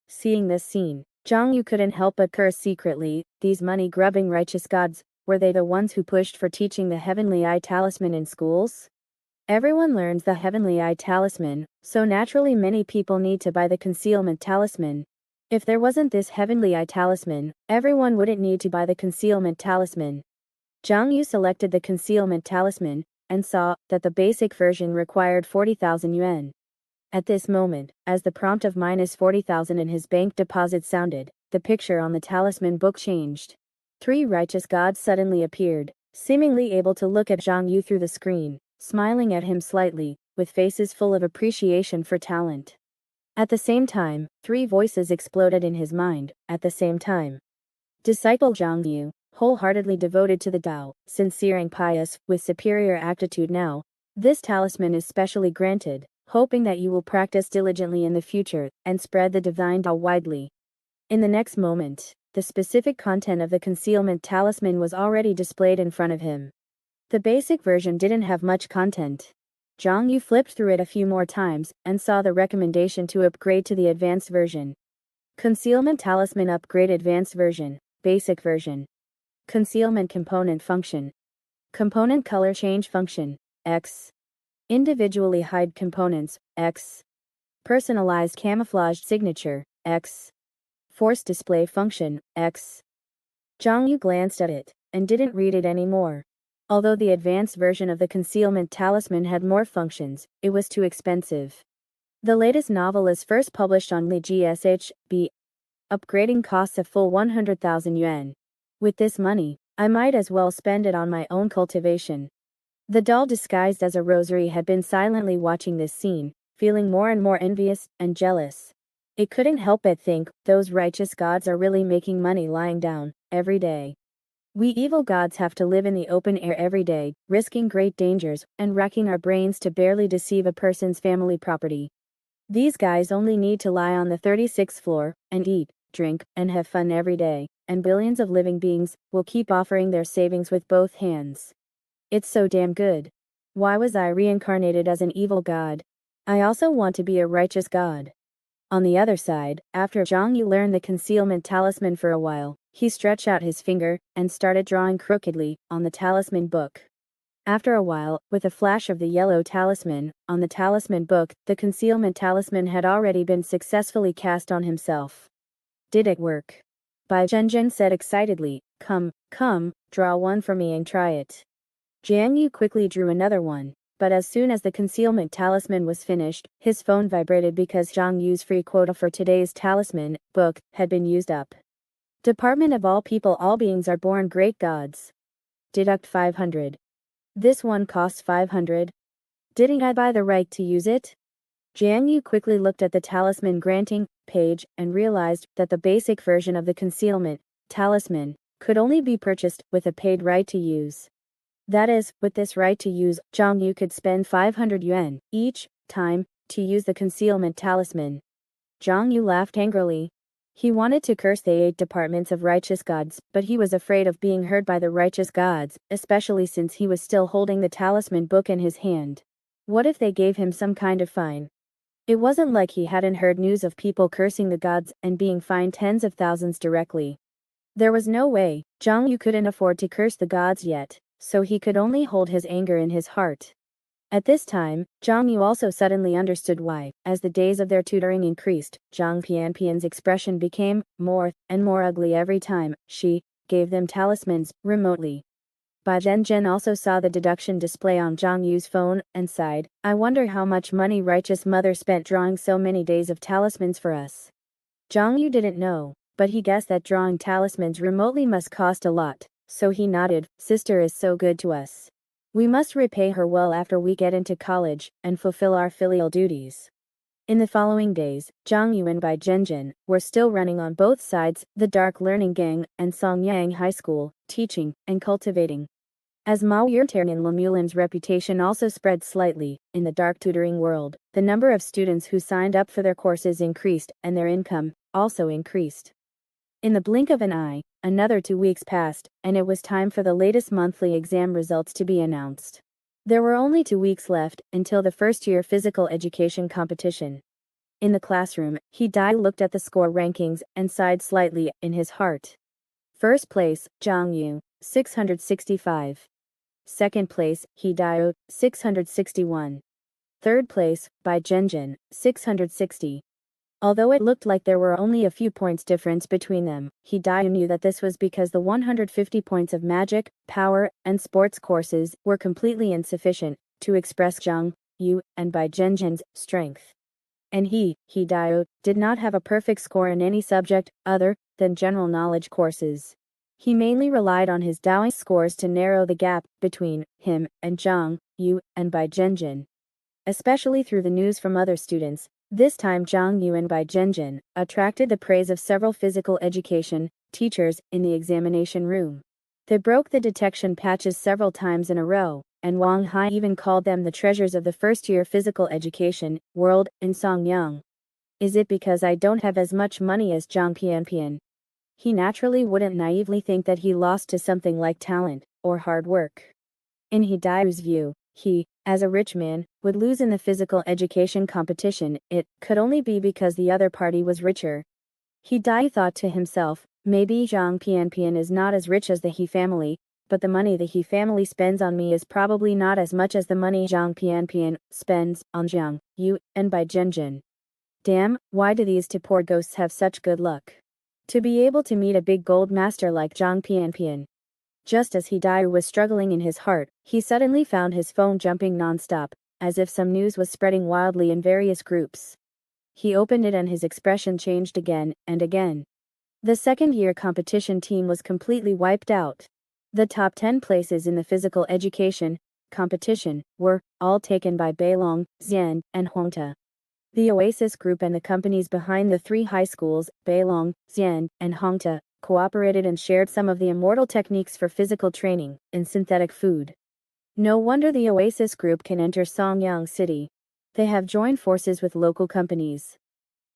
Seeing this scene, Zhang Yu couldn't help but curse secretly, these money-grubbing righteous gods, were they the ones who pushed for teaching the Heavenly Eye Talisman in schools? Everyone learns the Heavenly Eye Talisman, so naturally many people need to buy the concealment talisman. If there wasn't this Heavenly Eye Talisman, everyone wouldn't need to buy the concealment talisman. Zhang Yu selected the concealment talisman, and saw that the basic version required 40,000 yuan. At this moment, as the prompt of -40,000 in his bank deposit sounded, the picture on the talisman book changed. 3 righteous gods suddenly appeared, seemingly able to look at Zhang Yu through the screen, smiling at him slightly, with faces full of appreciation for talent. At the same time, 3 voices exploded in his mind, at the same time. Disciple Zhang Yu, wholeheartedly devoted to the Tao, sincere and pious, with superior aptitude now, this talisman is specially granted, hoping that you will practice diligently in the future, and spread the divine Tao widely. In the next moment, the specific content of the concealment talisman was already displayed in front of him. The basic version didn't have much content. Zhang Yu flipped through it a few more times, and saw the recommendation to upgrade to the advanced version. Concealment talisman upgrade advanced version, basic version. Concealment component function. Component color change function, X. Individually hide components, X. Personalized camouflaged signature, X. Force display function, X. Xiong glanced at it, and didn't read it anymore. Although the advanced version of the concealment talisman had more functions, it was too expensive. The latest novel is first published on the GSHB. Upgrading costs a full 100,000 yuan. With this money, I might as well spend it on my own cultivation. The doll disguised as a rosary had been silently watching this scene, feeling more and more envious and jealous. It couldn't help but think, those righteous gods are really making money lying down, every day. We evil gods have to live in the open air every day, risking great dangers, and racking our brains to barely deceive a person's family property. These guys only need to lie on the 36th floor, and eat, drink, and have fun every day, and billions of living beings will keep offering their savings with both hands. It's so damn good. Why was I reincarnated as an evil god? I also want to be a righteous god. On the other side, after Xiong learned the concealment talisman for a while, he stretched out his finger and started drawing crookedly on the talisman book. After a while, with a flash of the yellow talisman on the talisman book, the concealment talisman had already been successfully cast on himself. Did it work? Bai Zhenjin said excitedly, Come, draw one for me and try it. Jiang Yu quickly drew another one, but as soon as the concealment talisman was finished, his phone vibrated because Xiong Yu's free quota for today's talisman book had been used up. Department of all people, all beings are born great gods. Deduct 500. This one costs 500. Didn't I buy the right to use it? Jiang Yu quickly looked at the talisman granting page and realized that the basic version of the concealment talisman could only be purchased with a paid right to use. That is, with this right to use, Xiong Yu could spend 500 yuan each time to use the concealment talisman. Xiong Yu laughed angrily. He wanted to curse the 8 departments of righteous gods, but he was afraid of being heard by the righteous gods, especially since he was still holding the talisman book in his hand. What if they gave him some kind of fine? It wasn't like he hadn't heard news of people cursing the gods and being fined tens of thousands directly. There was no way Xiong Yu couldn't afford to curse the gods yet, so he could only hold his anger in his heart. At this time, Xiong Yu also suddenly understood why. As the days of their tutoring increased, Zhang Pianpian's expression became more and more ugly every time she gave them talismans remotely. Bai Zhenjin also saw the deduction display on Xiong Yu's phone and sighed, I wonder how much money righteous mother spent drawing so many days of talismans for us. Xiong Yu didn't know, but he guessed that drawing talismans remotely must cost a lot, so he nodded, Sister is so good to us. We must repay her well after we get into college and fulfill our filial duties. In the following days, Xiong Yu and Bai Zhenjin were still running on both sides, the Dark Learning Gang and Songyang High School, teaching and cultivating. As Mao Yurtang and Lemulin's reputation also spread slightly in the dark tutoring world, the number of students who signed up for their courses increased and their income also increased. In the blink of an eye, another 2 weeks passed, and it was time for the latest monthly exam results to be announced. There were only 2 weeks left until the first-year physical education competition. In the classroom, He Dai looked at the score rankings and sighed slightly in his heart. First place, Xiong Yu, 665. Second place, He Dai, 661. Third place, Bai Zhenjin, 660. Although it looked like there were only a few points difference between them, He Dai knew that this was because the 150 points of magic, power, and sports courses were completely insufficient to express Xiong Yu and Bai Zhenjin's strength. And He Dai, did not have a perfect score in any subject other than general knowledge courses. He mainly relied on his Taoist scores to narrow the gap between him and Xiong Yu and Bai Zhenjin. Especially through the news from other students, this time Xiong Yu and Bai Zhenjin attracted the praise of several physical education teachers in the examination room. They broke the detection patches several times in a row, and Wang Hai even called them the treasures of the first-year physical education world in Songyang. Is it because I don't have as much money as Zhang Pianpian? He naturally wouldn't naively think that he lost to something like talent or hard work. In He Dai's view, he, as a rich man, would lose in the physical education competition. It could only be because the other party was richer. He Dai thought to himself, maybe Zhang Pianpian is not as rich as the He family, but the money that he family spends on me is probably not as much as the money Zhang Pianpian spends on Xiong, Yu, and Bai Zhenjin. Damn, why do these two poor ghosts have such good luck? To be able to meet a big gold master like Zhang Pianpian. Just as he was struggling in his heart, he suddenly found his phone jumping non-stop, as if some news was spreading wildly in various groups. He opened it and his expression changed again and again. The second-year competition team was completely wiped out. The top 10 places in the physical education competition were all taken by Beilong, Xian, and Huangta. The Oasis Group and the companies behind the three high schools, Beilong, Xian, and Huangta, cooperated and shared some of the immortal techniques for physical training in synthetic food. No wonder the Oasis Group can enter Songyang City. They have joined forces with local companies.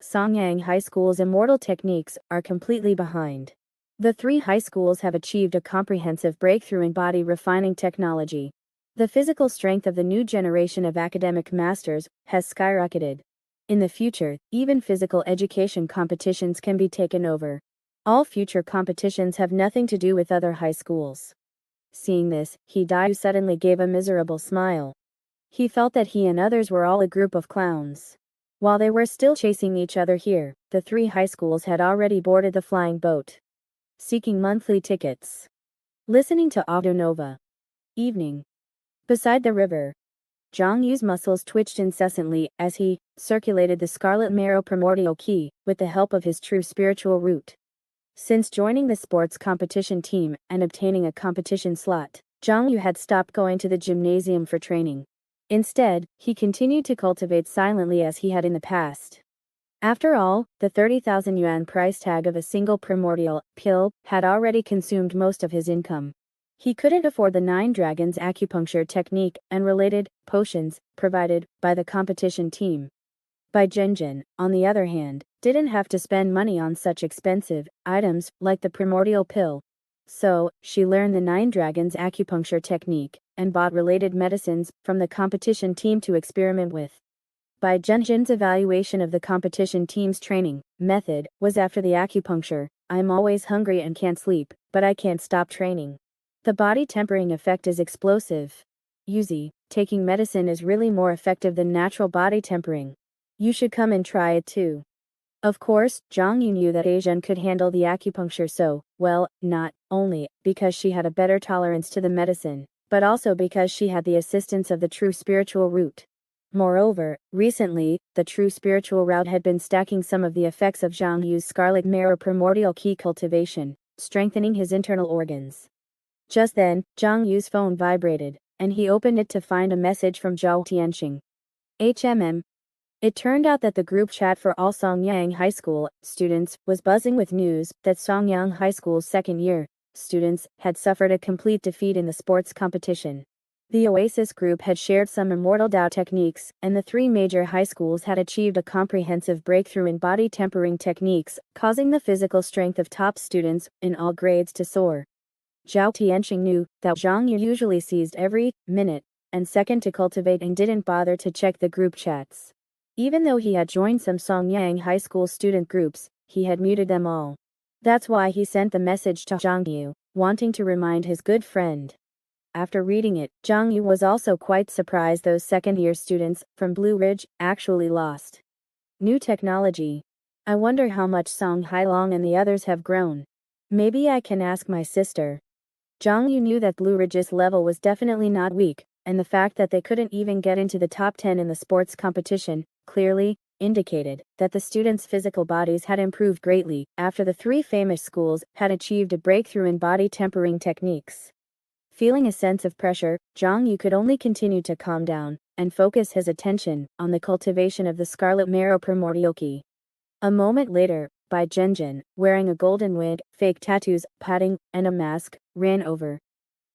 Songyang High School's immortal techniques are completely behind. The three high schools have achieved a comprehensive breakthrough in body refining technology. The physical strength of the new generation of academic masters has skyrocketed. In the future, even physical education competitions can be taken over. All future competitions have nothing to do with other high schools. Seeing this, Hidayu suddenly gave a miserable smile. He felt that he and others were all a group of clowns. While they were still chasing each other here, the three high schools had already boarded the flying boat, seeking monthly tickets. Listening to Audio Nova. Evening. Beside the river. Zhang Yu's muscles twitched incessantly as he circulated the scarlet marrow primordial key with the help of his true spiritual root. Since joining the sports competition team and obtaining a competition slot, Zhang Yu had stopped going to the gymnasium for training. Instead, he continued to cultivate silently as he had in the past. After all, the 30,000 yuan price tag of a single primordial pill had already consumed most of his income. He couldn't afford the 9 Dragons acupuncture technique and related potions provided by the competition team. Bai Zhenjin, on the other hand, didn't have to spend money on such expensive items like the primordial pill. So, she learned the 9 Dragons acupuncture technique and bought related medicines from the competition team to experiment with. Bai Zhenjin's evaluation of the competition team's training method was after the acupuncture. I'm always hungry and can't sleep, but I can't stop training. The body tempering effect is explosive. Yuzi, taking medicine is really more effective than natural body tempering. You should come and try it too. Of course, Zhang Yu knew that Asian could handle the acupuncture so well, not only because she had a better tolerance to the medicine, but also because she had the assistance of the true spiritual root. Moreover, recently, the true spiritual route had been stacking some of the effects of Zhang Yu's scarlet marrow primordial key cultivation, strengthening his internal organs. Just then, Zhang Yu's phone vibrated, and he opened it to find a message from Zhao Tianxing. HMM. It turned out that the group chat for all Songyang High School students was buzzing with news that Songyang High School's second-year students had suffered a complete defeat in the sports competition. The Oasis Group had shared some immortal Dao techniques, and the 3 major high schools had achieved a comprehensive breakthrough in body tempering techniques, causing the physical strength of top students in all grades to soar. Zhao Tianxing knew that Zhang Yu usually seized every minute and second to cultivate and didn't bother to check the group chats. Even though he had joined some Songyang High School student groups, he had muted them all. That's why he sent the message to Zhang Yu, wanting to remind his good friend. After reading it, Zhang Yu was also quite surprised those second-year students from Blue Ridge actually lost. New technology. I wonder how much Song Hailong and the others have grown. Maybe I can ask my sister. Zhang Yu knew that Blue Ridge's level was definitely not weak, and the fact that they couldn't even get into the top 10 in the sports competition clearly indicated that the students' physical bodies had improved greatly after the 3 famous schools had achieved a breakthrough in body tempering techniques. Feeling a sense of pressure, Zhang Yu could only continue to calm down and focus his attention on the cultivation of the scarlet marrow primordial key. A moment later, Bai Zhenjin, wearing a golden wig, fake tattoos, padding, and a mask, ran over.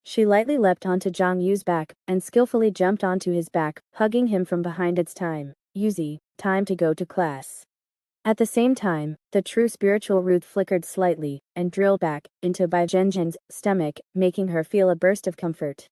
She lightly leapt onto Zhang Yu's back and skillfully jumped onto his back, hugging him from behind. It's time, Yuzi, time to go to class. At the same time, the true spiritual root flickered slightly and drilled back into Bai Zhenjin's stomach, making her feel a burst of comfort.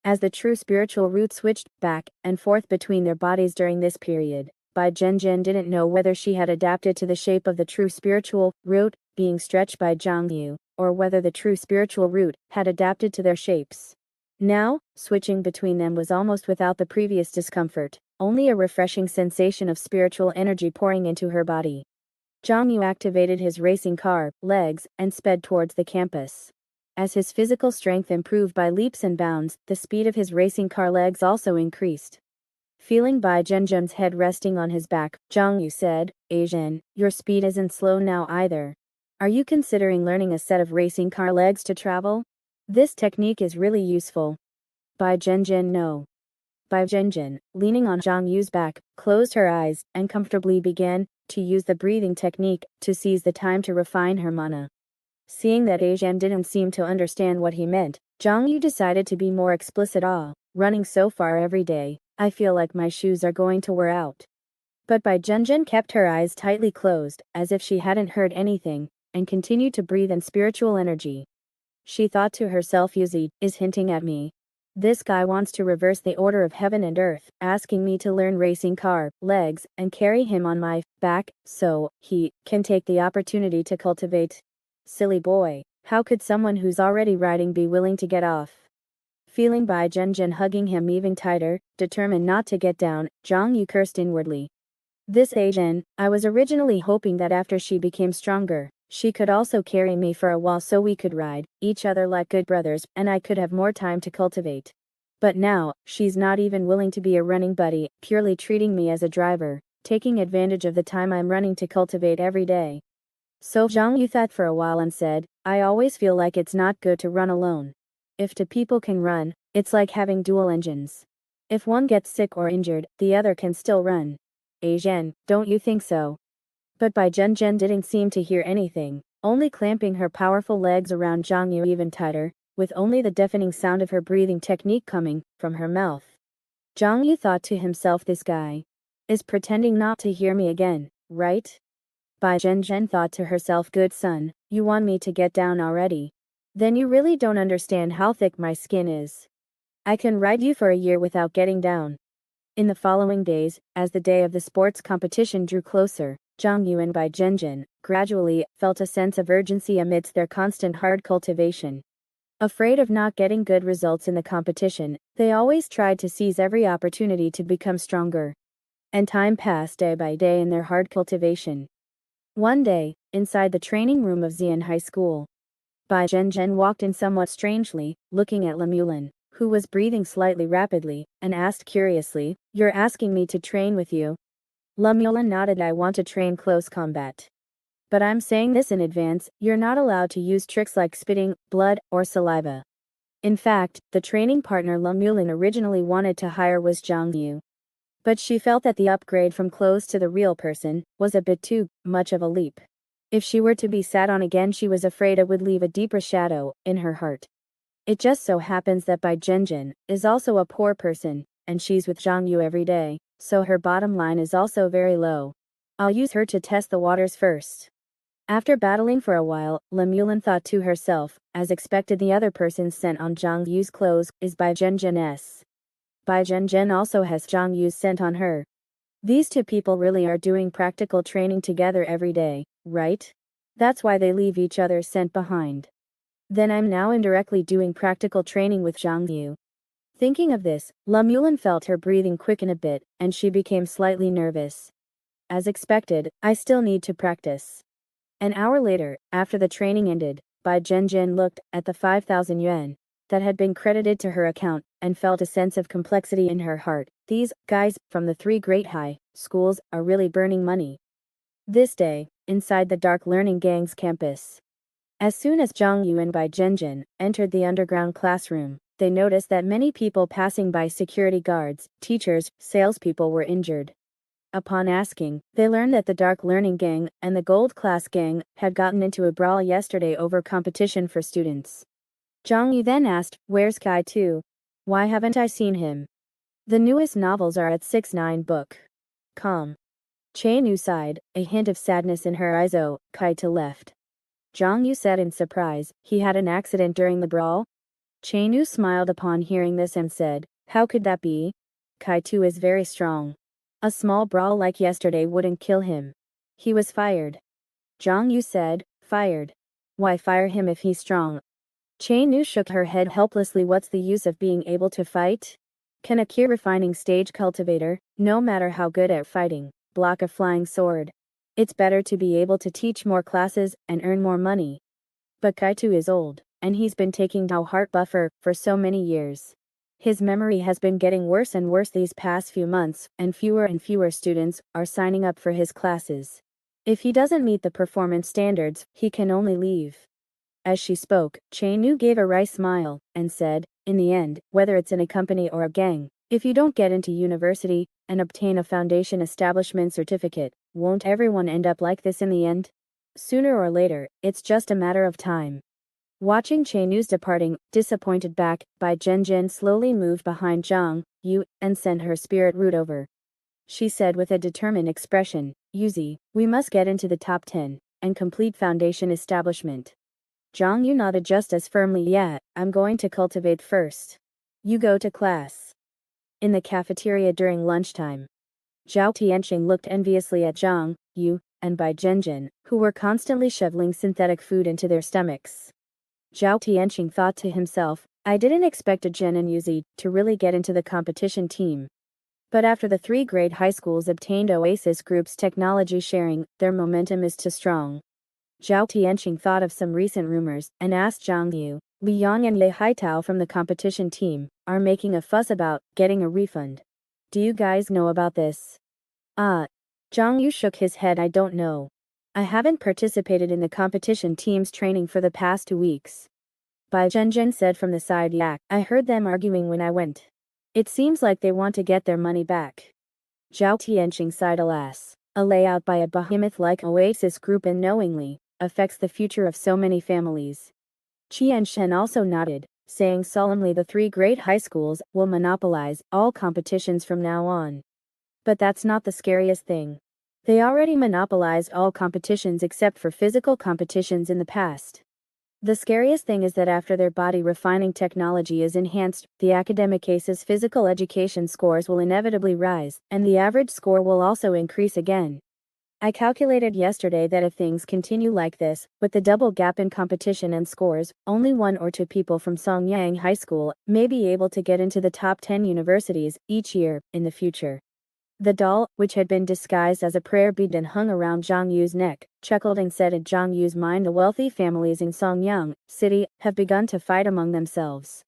As the true spiritual root switched back and forth between their bodies during this period, Bai Zhenjin didn't know whether she had adapted to the shape of the true spiritual root being stretched by Zhang Yu, or whether the true spiritual root had adapted to their shapes. Now, switching between them was almost without the previous discomfort, only a refreshing sensation of spiritual energy pouring into her body. Zhang Yu activated his racing car legs and sped towards the campus. As his physical strength improved by leaps and bounds, the speed of his racing car legs also increased. Feeling Bai Zhenzhen's head resting on his back, Zhang Yu said, "Asian, your speed isn't slow now either. Are you considering learning a set of racing car legs to travel? This technique is really useful." Bai Zhenzhen no. Bai Zhenzhen, leaning on Zhang Yu's back, closed her eyes and comfortably began to use the breathing technique to seize the time to refine her mana. Seeing that Asian didn't seem to understand what he meant, Zhang Yu decided to be more explicit. Running so far every day, I feel like my shoes are going to wear out." But Bai Zhenzhen kept her eyes tightly closed, as if she hadn't heard anything, and continued to breathe in spiritual energy. She thought to herself, Yuzi is hinting at me. This guy wants to reverse the order of heaven and earth, asking me to learn racing car legs and carry him on my back, so he can take the opportunity to cultivate. Silly boy, how could someone who's already riding be willing to get off? Feeling Bai Zhenzhen hugging him even tighter, determined not to get down, Zhang Yu cursed inwardly. This Asian, I was originally hoping that after she became stronger, she could also carry me for a while so we could ride each other like good brothers and I could have more time to cultivate. But now, she's not even willing to be a running buddy, purely treating me as a driver, taking advantage of the time I'm running to cultivate every day. So Zhang Yu thought for a while and said, I always feel like it's not good to run alone. If two people can run, it's like having dual engines. If one gets sick or injured, the other can still run. Asian, don't you think so? But Bai Zhenzhen didn't seem to hear anything, only clamping her powerful legs around Zhang Yu even tighter, with only the deafening sound of her breathing technique coming from her mouth. Zhang Yu thought to himself, this guy is pretending not to hear me again, right? Bai Zhenzhen thought to herself, good son, you want me to get down already? Then you really don't understand how thick my skin is. I can ride you for a year without getting down. In the following days, as the day of the sports competition drew closer, Zhang Yu and Bai Zhenzhen gradually felt a sense of urgency amidst their constant hard cultivation. Afraid of not getting good results in the competition, they always tried to seize every opportunity to become stronger. And time passed day by day in their hard cultivation. One day, inside the training room of Xian High School, Bai Zhenzhen walked in somewhat strangely, looking at Lemulin, who was breathing slightly rapidly, and asked curiously, "You're asking me to train with you?" Lemulin nodded. "I want to train close combat. But I'm saying this in advance, you're not allowed to use tricks like spitting, blood, or saliva." In fact, the training partner Lemulin originally wanted to hire was Zhang Yu. But she felt that the upgrade from clothes to the real person was a bit too much of a leap. If she were to be sat on again, she was afraid it would leave a deeper shadow in her heart. It just so happens that Bai Zhenzhen is also a poor person, and she's with Zhang Yu every day, so her bottom line is also very low. I'll use her to test the waters first. After battling for a while, Lemulin thought to herself, as expected, the other person sent on Zhang Yu's clothes is Bai Zhenzhen's. Bai Zhenzhen also has Zhang Yu's scent on her. These two people really are doing practical training together every day, right? That's why they leave each other's scent behind. Then I'm now indirectly doing practical training with Zhang Yu. Thinking of this, Lemulin felt her breathing quicken a bit, and she became slightly nervous. As expected, I still need to practice. An hour later, after the training ended, Bai Zhenzhen looked at the 5,000 yuan that had been credited to her account, and felt a sense of complexity in her heart. These guys from the three great high schools are really burning money. This day, inside the Dark Learning Gang's campus. As soon as Zhang Yu and Bai Zhenzhen entered the underground classroom, they noticed that many people passing by, security guards, teachers, salespeople, were injured. Upon asking, they learned that the Dark Learning Gang and the Gold Class Gang had gotten into a brawl yesterday over competition for students. Zhang Yu then asked, "Where's Kai Tu? Why haven't I seen him? The newest novels are at 6-9 book. Com." Anew sighed, a hint of sadness in her eyes. "Oh, Kai Tu left." Zhang Yu said in surprise, "He had an accident during the brawl?" Anew smiled upon hearing this and said, "How could that be? Kai Tu is very strong. A small brawl like yesterday wouldn't kill him. He was fired." Zhang Yu said, Fired. Why fire him if he's strong? Xiong shook her head helplessly. What's the use of being able to fight? Can a key refining stage cultivator, no matter how good at fighting, block a flying sword? It's better to be able to teach more classes and earn more money. But Kaitu is old, and he's been taking Dao Heart Buffer for so many years. His memory has been getting worse and worse these past few months, and fewer students are signing up for his classes. If he doesn't meet the performance standards, he can only leave. As she spoke, Xiong gave a wry smile, and said, in the end, whether it's in a company or a gang, if you don't get into university and obtain a foundation establishment certificate, won't everyone end up like this in the end? Sooner or later, it's just a matter of time. Watching Xiong's departing, disappointed back, Bai Zhenjin slowly moved behind Zhang Yu and sent her spirit route over. She said with a determined expression, Yuzi, we must get into the top 10 and complete foundation establishment. Zhang Yu nodded just as firmly. Yeah, I'm going to cultivate first. You go to class. In the cafeteria during lunchtime, Zhao Tianxing looked enviously at Zhang Yu and Bai Zhenjin, who were constantly shoveling synthetic food into their stomachs. Zhao Tianxing thought to himself, I didn't expect a Zhen and Yuzi to really get into the competition team. But after the three great high schools obtained Oasis Group's technology sharing, their momentum is too strong. Zhao Tianxing thought of some recent rumors and asked Zhang Yu, Li Yang and Ye Haitao from the competition team are making a fuss about getting a refund. Do you guys know about this? Zhang Yu shook his head. I don't know. I haven't participated in the competition team's training for the past 2 weeks. Bai Zhenjin said from the side. Yak, I heard them arguing when I went. It seems like they want to get their money back. Zhao Tianxing sighed. Alas, a layout by a behemoth like Oasis Group unknowingly affects the future of so many families. Qian Shen also nodded, saying solemnly the three great high schools will monopolize all competitions from now on. But that's not the scariest thing. They already monopolized all competitions except for physical competitions in the past. The scariest thing is that after their body refining technology is enhanced, the academic ACE's physical education scores will inevitably rise, and the average score will also increase again. I calculated yesterday that if things continue like this, with the double gap in competition and scores, only 1 or 2 people from Songyang High School may be able to get into the top 10 universities each year in the future. The doll, which had been disguised as a prayer bead and hung around Zhang Yu's neck, chuckled and said in Zhang Yu's mind, the wealthy families in Songyang City have begun to fight among themselves.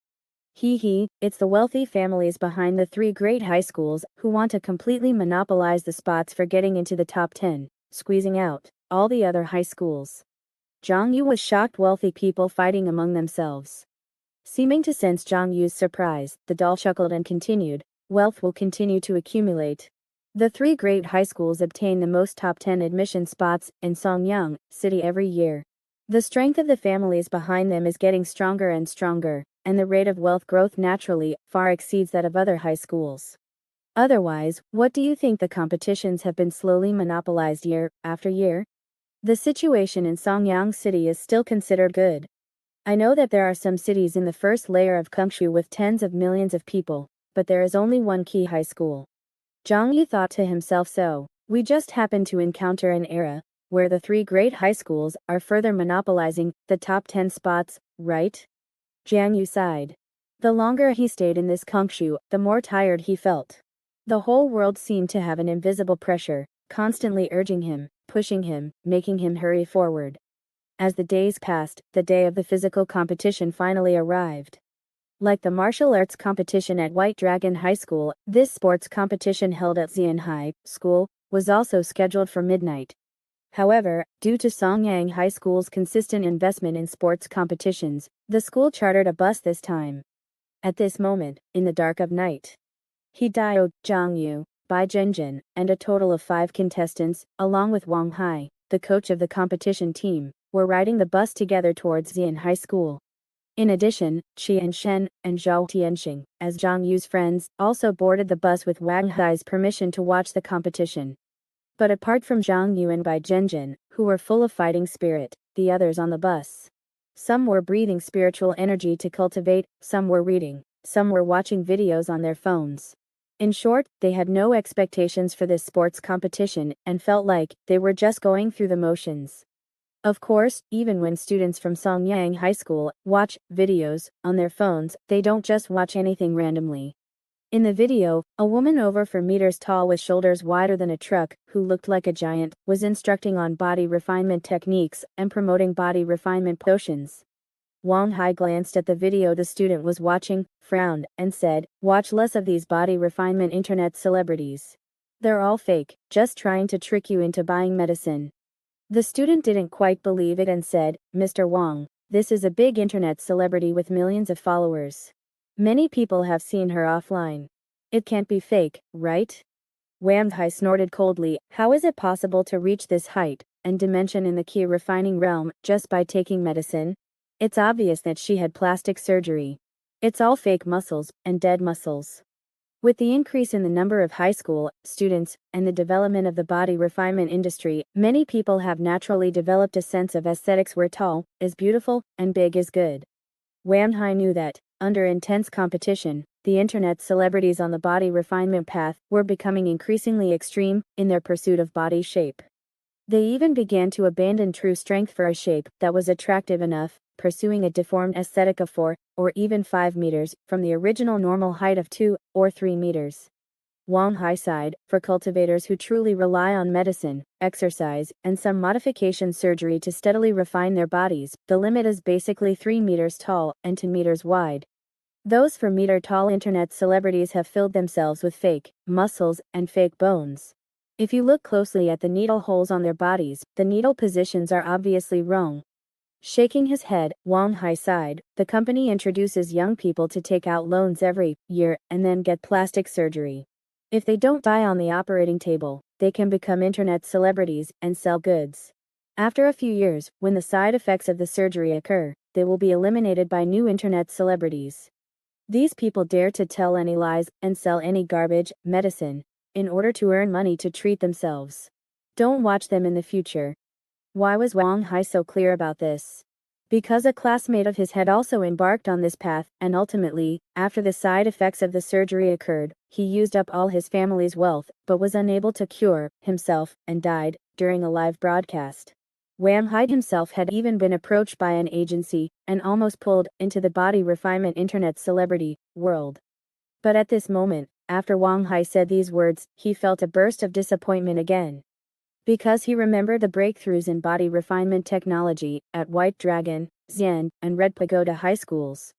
It's the wealthy families behind the three great high schools who want to completely monopolize the spots for getting into the top 10, squeezing out all the other high schools. Zhang Yu was shocked. Wealthy people fighting among themselves. Seeming to sense Zhang Yu's surprise, the doll chuckled and continued, wealth will continue to accumulate. The three great high schools obtain the most top 10 admission spots in Songyang City every year. The strength of the families behind them is getting stronger and stronger, and the rate of wealth growth naturally far exceeds that of other high schools. Otherwise, what do you think? The competitions have been slowly monopolized year after year? The situation in Songyang City is still considered good. I know that there are some cities in the first layer of Kongshu with tens of millions of people, but there is only one key high school. Zhang Yu thought to himself, so, we just happen to encounter an era where the three great high schools are further monopolizing the top 10 spots, right? Zhang Yu sighed. The longer he stayed in this Kongshu, the more tired he felt. The whole world seemed to have an invisible pressure, constantly urging him, pushing him, making him hurry forward. As the days passed, the day of the physical competition finally arrived. Like the martial arts competition at White Dragon High School, this sports competition held at Xian High School was also scheduled for midnight. However, due to Songyang High School's consistent investment in sports competitions, the school chartered a bus this time. At this moment, in the dark of night, Dio, Zhang Yu, Bai Zhenjin, and a total of 5 contestants, along with Wang Hai, the coach of the competition team, were riding the bus together towards Xian High School. In addition, Qian Shen and Zhao Tianxing, as Zhang Yu's friends, also boarded the bus with Wang Hai's permission to watch the competition. But apart from Zhang Yu and Bai Zhenjin, who were full of fighting spirit, the others on the bus, some were breathing spiritual energy to cultivate, some were reading, some were watching videos on their phones. In short, they had no expectations for this sports competition and felt like they were just going through the motions. Of course, even when students from Songyang High School watch videos on their phones, they don't just watch anything randomly. In the video, a woman over 4 meters tall with shoulders wider than a truck, who looked like a giant, was instructing on body refinement techniques and promoting body refinement potions. Wang Hai glanced at the video the student was watching, frowned, and said, "Watch less of these body refinement internet celebrities. They're all fake, just trying to trick you into buying medicine." The student didn't quite believe it and said, "Mr. Wang, this is a big internet celebrity with millions of followers. Many people have seen her offline. It can't be fake, right?" Wang Hai snorted coldly. "How is it possible to reach this height and dimension in the key refining realm just by taking medicine? It's obvious that she had plastic surgery. It's all fake muscles and dead muscles." With the increase in the number of high school students and the development of the body refinement industry, many people have naturally developed a sense of aesthetics where tall is beautiful and big is good. Wang Hai knew that, under intense competition, the internet celebrities on the body refinement path were becoming increasingly extreme in their pursuit of body shape. They even began to abandon true strength for a shape that was attractive enough, pursuing a deformed aesthetic of 4 or even 5 meters from the original normal height of 2 or 3 meters. Wang Hai sighed, "For cultivators who truly rely on medicine, exercise, and some modification surgery to steadily refine their bodies, the limit is basically 3 meters tall and 2 meters wide. Those 4-meter tall internet celebrities have filled themselves with fake muscles and fake bones. If you look closely at the needle holes on their bodies, the needle positions are obviously wrong." Shaking his head, Wang Hai sighed, "The company introduces young people to take out loans every year and then get plastic surgery. If they don't die on the operating table, they can become internet celebrities and sell goods. After a few years, when the side effects of the surgery occur, they will be eliminated by new internet celebrities. These people dare to tell any lies and sell any garbage medicine in order to earn money to treat themselves. Don't watch them in the future." Why was Wang Hai so clear about this? Because a classmate of his had also embarked on this path, and ultimately, after the side effects of the surgery occurred, he used up all his family's wealth, but was unable to cure himself, and died during a live broadcast. Wang Hai himself had even been approached by an agency, and almost pulled into the body refinement internet celebrity world. But at this moment, after Wang Hai said these words, he felt a burst of disappointment again. Because he remembered the breakthroughs in body refinement technology at White Dragon, Xian, and Red Pagoda high schools.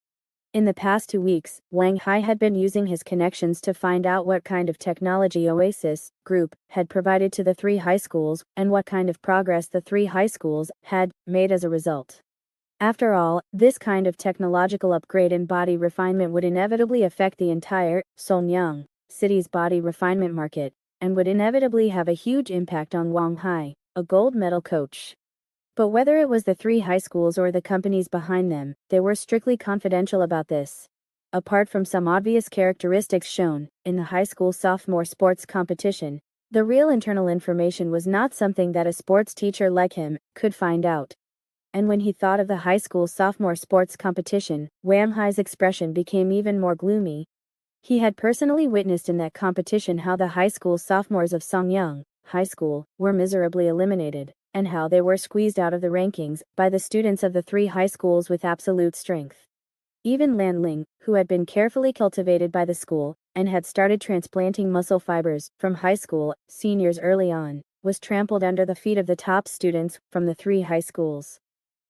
In the past 2 weeks, Wang Hai had been using his connections to find out what kind of technology Oasis Group had provided to the 3 high schools and what kind of progress the 3 high schools had made as a result. After all, this kind of technological upgrade in body refinement would inevitably affect the entire Songyang city's body refinement market, and would inevitably have a huge impact on Wang Hai, a gold medal coach. But whether it was the 3 high schools or the companies behind them, they were strictly confidential about this. Apart from some obvious characteristics shown in the high school sophomore sports competition, the real internal information was not something that a sports teacher like him could find out. And when he thought of the high school sophomore sports competition, Wang Hai's expression became even more gloomy. He had personally witnessed in that competition how the high school sophomores of Songyang High School were miserably eliminated, and how they were squeezed out of the rankings by the students of the 3 high schools with absolute strength. Even Lan Ling, who had been carefully cultivated by the school, and had started transplanting muscle fibers from high school seniors early on, was trampled under the feet of the top students from the 3 high schools.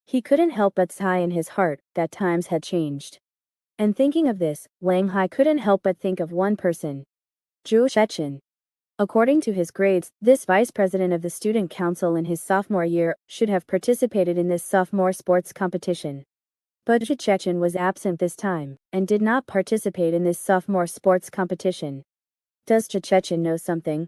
He couldn't help but sigh in his heart that times had changed. And thinking of this, Wang Hai couldn't help but think of one person. Zhu Shechen. According to his grades, this vice president of the student council in his sophomore year should have participated in this sophomore sports competition. But Zhu Shechen was absent this time, and did not participate in this sophomore sports competition. Does Zhu Shechen know something?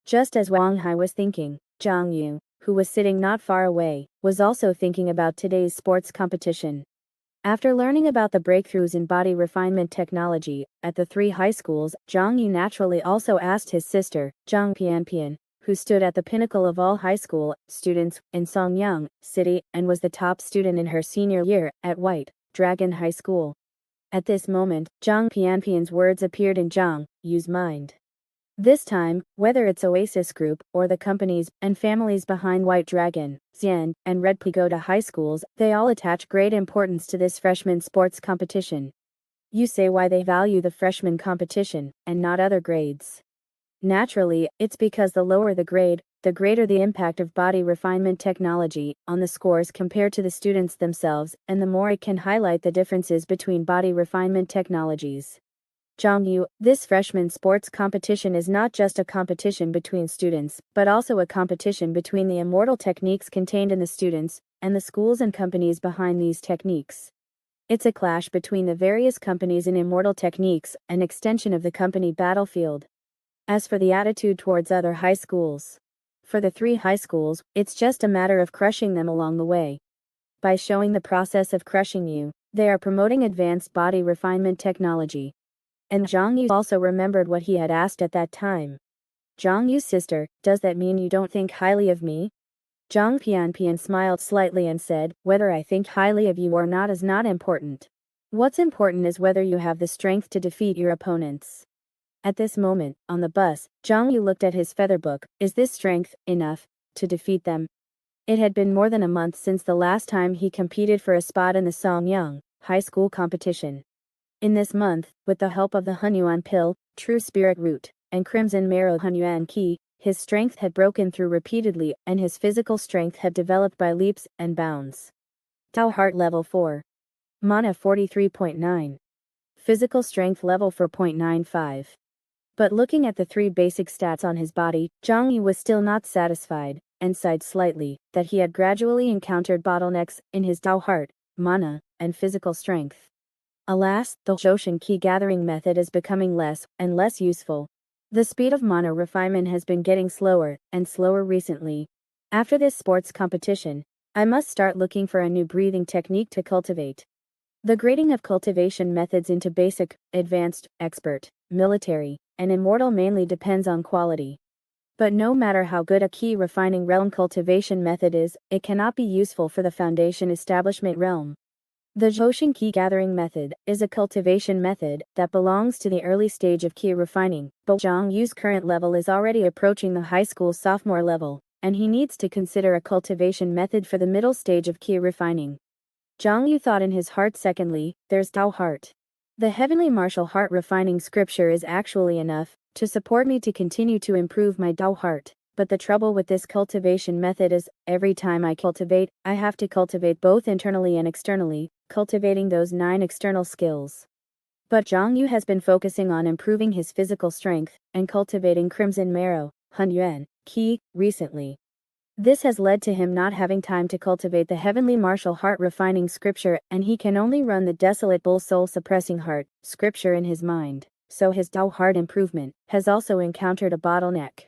Just as Wang Hai was thinking, Zhang Yu, who was sitting not far away, was also thinking about today's sports competition. After learning about the breakthroughs in body refinement technology at the 3 high schools, Zhang Yu naturally also asked his sister, Zhang Pianpian, who stood at the pinnacle of all high school students in Songyang City and was the top student in her senior year at White Dragon High School. At this moment, Zhang Pianpian's words appeared in Zhang Yu's mind. This time, whether it's Oasis Group or the companies and families behind White Dragon, Xiong, and Red Pagoda high schools, they all attach great importance to this freshman sports competition. You say why they value the freshman competition and not other grades. Naturally, it's because the lower the grade, the greater the impact of body refinement technology on the scores compared to the students themselves, and the more it can highlight the differences between body refinement technologies. Xiong, this freshman sports competition is not just a competition between students, but also a competition between the immortal techniques contained in the students and the schools and companies behind these techniques. It's a clash between the various companies in immortal techniques, an extension of the company battlefield. As for the attitude towards other high schools, for the 3 high schools, it's just a matter of crushing them along the way. By showing the process of crushing you, they are promoting advanced body refinement technology. And Xiong also remembered what he had asked at that time. Xiong sister, does that mean you don't think highly of me? Zhang Pian smiled slightly and said, whether I think highly of you or not is not important. What's important is whether you have the strength to defeat your opponents. At this moment, on the bus, Xiong looked at his feather book. Is this strength enough to defeat them? It had been more than a month since the last time he competed for a spot in the Songyang high school competition. In this month, with the help of the Hunyuan pill, true spirit root, and crimson marrow Hunyuan key, his strength had broken through repeatedly and his physical strength had developed by leaps and bounds. Tao heart level 4. Mana 43.9. Physical strength level 4.95. But looking at the 3 basic stats on his body, Xiong was still not satisfied, and sighed slightly, that he had gradually encountered bottlenecks in his Tao heart, mana, and physical strength. Alas, the Zhoushan key gathering method is becoming less and less useful. The speed of mana refinement has been getting slower and slower recently. After this sports competition, I must start looking for a new breathing technique to cultivate. The grading of cultivation methods into basic, advanced, expert, military, and immortal mainly depends on quality. But no matter how good a key refining realm cultivation method is, it cannot be useful for the foundation establishment realm. The Zhoushan key gathering method is a cultivation method that belongs to the early stage of key refining, but Xiong current level is already approaching the high school sophomore level, and he needs to consider a cultivation method for the middle stage of key refining. Xiong thought in his heart. Secondly, there's Tao heart. The heavenly martial heart refining scripture is actually enough to support me to continue to improve my Tao heart. But the trouble with this cultivation method is, every time I cultivate, I have to cultivate both internally and externally, cultivating those 9 external skills. But Xiong has been focusing on improving his physical strength and cultivating crimson marrow, Hunyuan, Qi, recently. This has led to him not having time to cultivate the heavenly martial heart refining scripture, and he can only run the desolate bull soul suppressing heart scripture in his mind, so his Tao heart improvement has also encountered a bottleneck.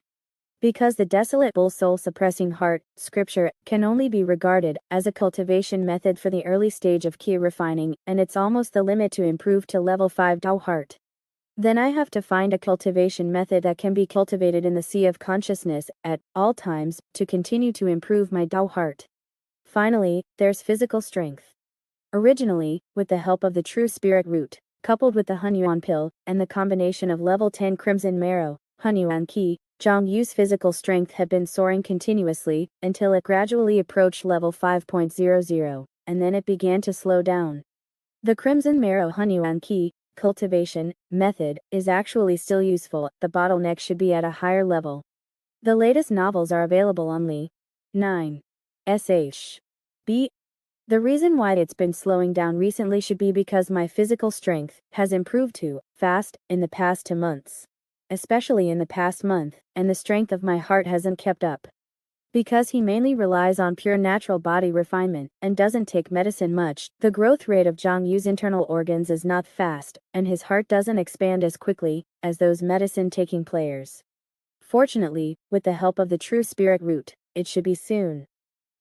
Because the desolate bull soul suppressing heart scripture can only be regarded as a cultivation method for the early stage of key refining, and it's almost the limit to improve to level 5 Tao heart. Then I have to find a cultivation method that can be cultivated in the sea of consciousness at all times to continue to improve my Tao heart. Finally, there's physical strength. Originally, with the help of the true spirit root, coupled with the Hunyuan pill and the combination of level 10 crimson marrow, Hunyuan key, Xiong physical strength had been soaring continuously until it gradually approached level 5.00, and then it began to slow down. The crimson marrow Hunyuan key cultivation method is actually still useful. The bottleneck should be at a higher level. The latest novels are available on Li 9 sh.b. The reason why it's been slowing down recently should be because my physical strength has improved too fast in the past 2 months. Especially in the past month, and the strength of my heart hasn't kept up. Because he mainly relies on pure natural body refinement and doesn't take medicine much, the growth rate of Xiong's internal organs is not fast, and his heart doesn't expand as quickly as those medicine-taking players. Fortunately, with the help of the true spirit root, it should be soon.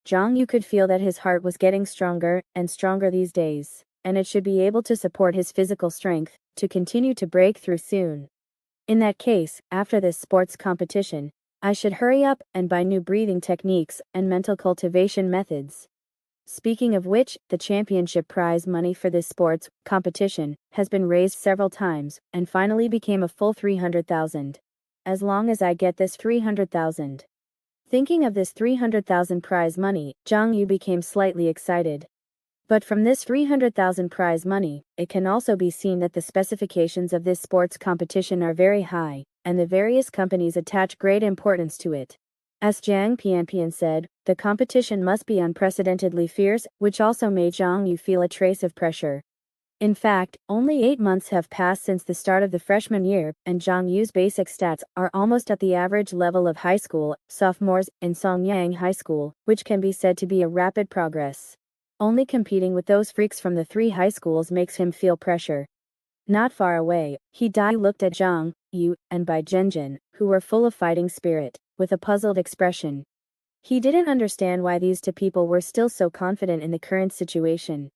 Xiong could feel that his heart was getting stronger and stronger these days, and it should be able to support his physical strength to continue to break through soon. In that case, after this sports competition, I should hurry up and buy new breathing techniques and mental cultivation methods. Speaking of which, the championship prize money for this sports competition has been raised several times and finally became a full 300,000. as long as I get this 300,000. Thinking of this 300,000 prize money, Xiong Yu became slightly excited. But from this 300,000 prize money, it can also be seen that the specifications of this sports competition are very high, and the various companies attach great importance to it. As Jiang Pianpian said, the competition must be unprecedentedly fierce, which also made Xiong Yu feel a trace of pressure. In fact, only 8 months have passed since the start of the freshman year, and Xiong Yu's basic stats are almost at the average level of high school sophomores in Songyang High School, which can be said to be a rapid progress. Only competing with those freaks from the 3 high schools makes him feel pressure. Not far away, he looked at Xiong Yu and Bai Zhenjin, who were full of fighting spirit, with a puzzled expression. He didn't understand why these 2 people were still so confident in the current situation.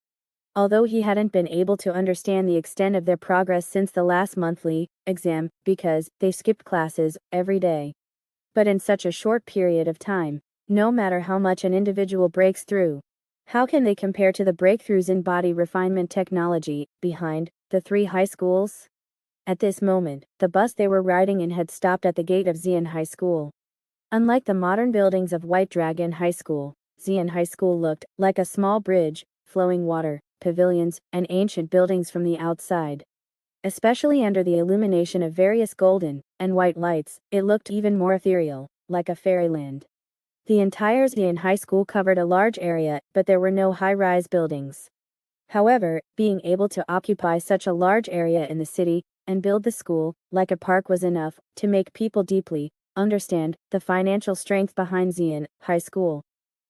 Although he hadn't been able to understand the extent of their progress since the last monthly exam, because they skipped classes every day. But in such a short period of time, no matter how much an individual breaks through, how can they compare to the breakthroughs in body refinement technology behind the 3 high schools? At this moment, the bus they were riding in had stopped at the gate of Xian High School. Unlike the modern buildings of White Dragon High School, Xian High School looked like a small bridge, flowing water, pavilions, and ancient buildings from the outside. Especially under the illumination of various golden and white lights, it looked even more ethereal, like a fairyland. The entire Xian High School covered a large area, but there were no high-rise buildings. However, being able to occupy such a large area in the city and build the school like a park was enough to make people deeply understand the financial strength behind Xian High School.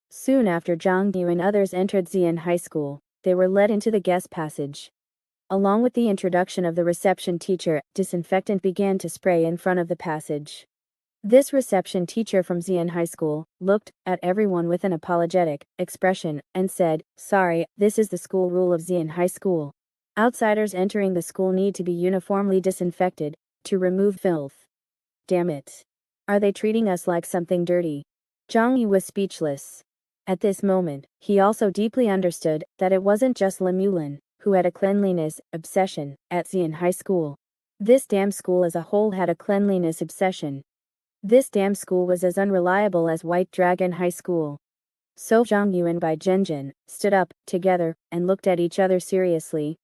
Soon after Xiong Yu and others entered Xian High School, they were led into the guest passage. Along with the introduction of the reception teacher, disinfectant began to spray in front of the passage. This reception teacher from Xian High School looked at everyone with an apologetic expression and said, "Sorry, this is the school rule of Xian High School. Outsiders entering the school need to be uniformly disinfected to remove filth." Damn it. Are they treating us like something dirty? Xiong Yu was speechless. At this moment, he also deeply understood that it wasn't just Lemulin who had a cleanliness obsession at Xian High School. This damn school as a whole had a cleanliness obsession. This damn school was as unreliable as White Dragon High School. So Xiong Yu and Bai Zhenjin stood up together and looked at each other seriously.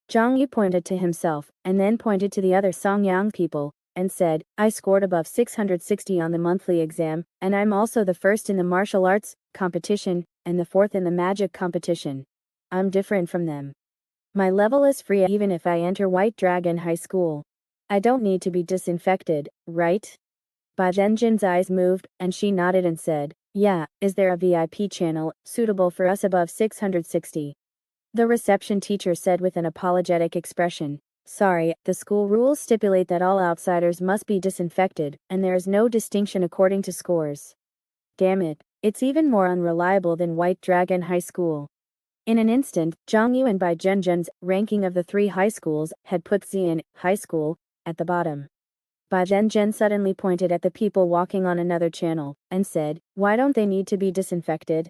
Xiong Yu pointed to himself and then pointed to the other Songyang people and said, "I scored above 660 on the monthly exam, and I'm also the first in the martial arts competition and the 4th in the magic competition. I'm different from them. My level is free even if I enter White Dragon High School. I don't need to be disinfected, right?" Bai Zhenjin's eyes moved, and she nodded and said, "Yeah, is there a VIP channel suitable for us above 660? The reception teacher said with an apologetic expression, "Sorry, the school rules stipulate that all outsiders must be disinfected, and there is no distinction according to scores." Damn it, it's even more unreliable than White Dragon High School. In an instant, Xiong Yu and Bai Zhenjin's ranking of the 3 high schools had put Xian High School at the bottom. Bai Zhenjin suddenly pointed at the people walking on another channel and said, "Why don't they need to be disinfected?"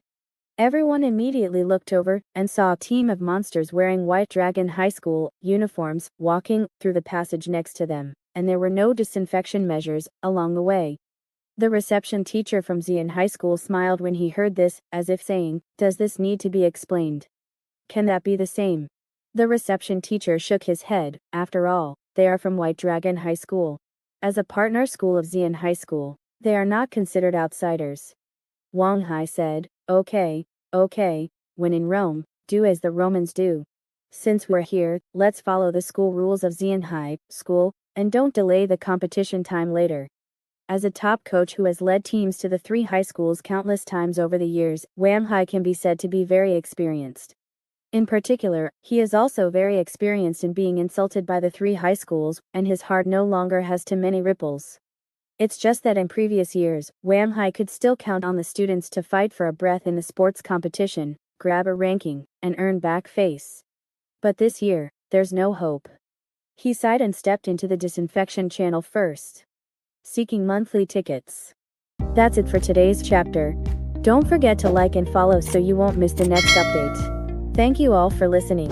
Everyone immediately looked over and saw a team of monsters wearing White Dragon High School uniforms walking through the passage next to them, and there were no disinfection measures along the way. The reception teacher from Xian High School smiled when he heard this, as if saying, "Does this need to be explained? Can that be the same?" The reception teacher shook his head. After all, they are from White Dragon High School. As a partner school of Xian High School, they are not considered outsiders. Wang Hai said, Okay, when in Rome, do as the Romans do. Since we're here, let's follow the school rules of Xian High School, and don't delay the competition time later." As a top coach who has led teams to the 3 high schools countless times over the years, Wang Hai can be said to be very experienced. In particular, he is also very experienced in being insulted by the 3 high schools, and his heart no longer has too many ripples. It's just that in previous years, Wang Hai could still count on the students to fight for a breath in the sports competition, grab a ranking, and earn back face. But this year, there's no hope. He sighed and stepped into the disinfection channel first, seeking monthly tickets. That's it for today's chapter. Don't forget to like and follow so you won't miss the next update. Thank you all for listening.